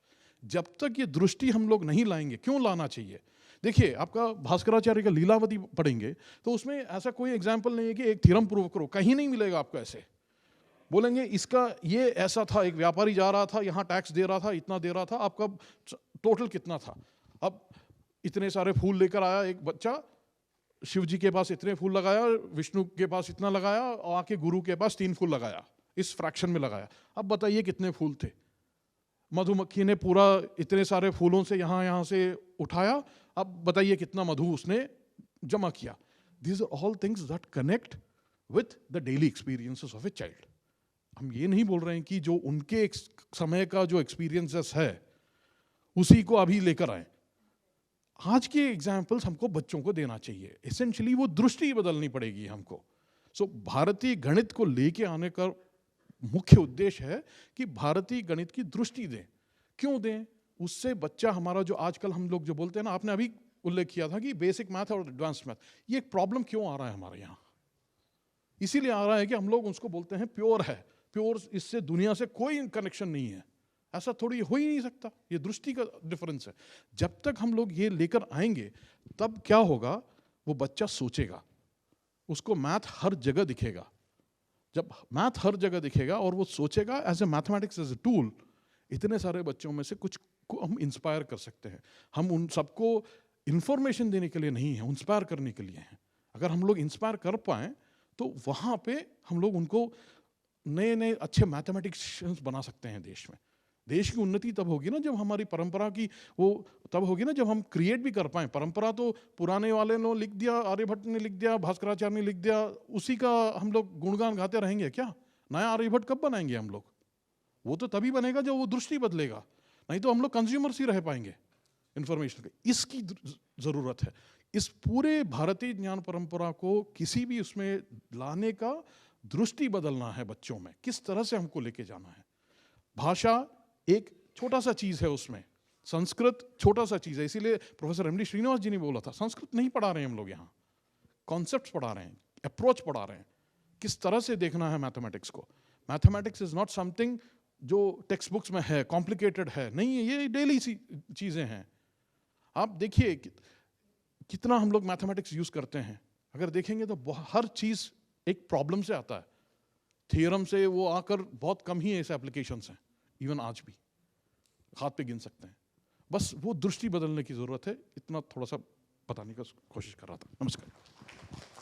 जब तक ये दृष्टि हम लोग नहीं लाएंगे, क्यों लाना चाहिए? देखिए, आपका भास्कराचार्य का लीलावती पढ़ेंगे तो उसमें ऐसा कोई एग्जाम्पल नहीं है कि एक थ्योरम प्रूव करो, कहीं नहीं मिलेगा आपको। ऐसे बोलेंगे इसका ये ऐसा था, एक व्यापारी जा रहा था, यहाँ टैक्स दे रहा था, इतना दे रहा था, आपका टोटल कितना था? अब इतने सारे फूल लेकर आया एक बच्चा, शिव जी के पास इतने फूल लगाया, विष्णु के पास इतना लगाया, और आके गुरु के पास 3 फूल लगाया, इस फ्रैक्शन में लगाया। अब बताइए कितने फूल थे? मधुमक्खी ने पूरा इतने सारे फूलों से यहाँ से उठाया, अब बताइए कितना मधु उसने जमा किया। These are all things that connect with the daily experiences of a child. हम ये नहीं बोल रहे हैं कि जो उनके समय का जो एक्सपीरियंसेस है उसी को अभी लेकर आए। आज के एग्जाम्पल्स हमको बच्चों को देना चाहिए। एसेंशियली वो दृष्टि बदलनी पड़ेगी हमको। सो भारतीय गणित को लेके आने का मुख्य उद्देश्य है कि भारतीय गणित की दृष्टि दें। क्यों दें? उससे बच्चा हमारा, जो आजकल हम लोग जो बोलते हैं ना, आपने अभी उल्लेख किया था कि बेसिक मैथ और एडवांस मैथ, ये एक प्रॉब्लम क्यों आ रहा है हमारे यहाँ? इसीलिए आ रहा है कि हम लोग उसको बोलते हैं प्योर है, प्योर, इससे दुनिया से कोई कनेक्शन नहीं है। ऐसा थोड़ी हो ही नहीं सकता। ये दृष्टि का डिफरेंस है। जब तक हम लोग ये लेकर आएंगे तब क्या होगा, वो बच्चा सोचेगा, उसको मैथ हर जगह दिखेगा। जब मैथ हर जगह दिखेगा और वो सोचेगा as a mathematics as a tool, इतने सारे बच्चों में से कुछ को हम इंस्पायर कर सकते हैं। हम उन सबको इंफॉर्मेशन देने के लिए नहीं है, इंस्पायर करने के लिए हैं। अगर हम लोग इंस्पायर कर पाएँ तो वहाँ पे हम लोग उनको नए नए अच्छे मैथमेटिशियंस बना सकते हैं देश में। देश की उन्नति तब होगी ना जब हमारी परंपरा की वो तब होगी ना जब हम क्रिएट भी कर पाएँ। परंपरा तो पुराने वाले ने लिख दिया, आर्यभट्ट ने लिख दिया, भास्कराचार्य ने लिख दिया, उसी का हम लोग गुणगान गाते रहेंगे क्या? नया आर्यभट्ट कब बनाएंगे हम लोग? वो तो तभी बनेगा जब वो दृष्टि बदलेगा, नहीं तो हम लोग कंज्यूमर्स ही रह पाएंगे इंफॉर्मेशन के। इसकी ज़रूरत है। इस पूरे भारतीय ज्ञान परंपरा को किसी भी उसमें लाने का दृष्टि बदलना है बच्चों में, किस तरह से हमको लेके जाना है। भाषा एक छोटा सा चीज़ है उसमें, संस्कृत छोटा सा चीज़ है। इसीलिए प्रोफेसर एमडी श्रीनिवास जी ने बोला था, संस्कृत नहीं पढ़ा रहे हैं हम लोग यहाँ, कॉन्सेप्ट्स पढ़ा रहे हैं, अप्रोच पढ़ा रहे हैं, किस तरह से देखना है मैथमेटिक्स को। मैथमेटिक्स इज नॉट समथिंग जो टेक्स्ट बुक्स में है, कॉम्प्लिकेटेड है, नहीं है, ये डेली सी चीज़ें हैं। आप देखिए कितना हम लोग मैथमेटिक्स यूज़ करते हैं। अगर देखेंगे तो हर चीज़ एक प्रॉब्लम से आता है, थियरम से वो आकर बहुत कम ही ऐसे एप्लीकेशंस हैं, इवन आज भी हाथ पे गिन सकते हैं। बस वो दृष्टि बदलने की ज़रूरत है। इतना थोड़ा सा बताने का कोशिश कर रहा था। नमस्कार।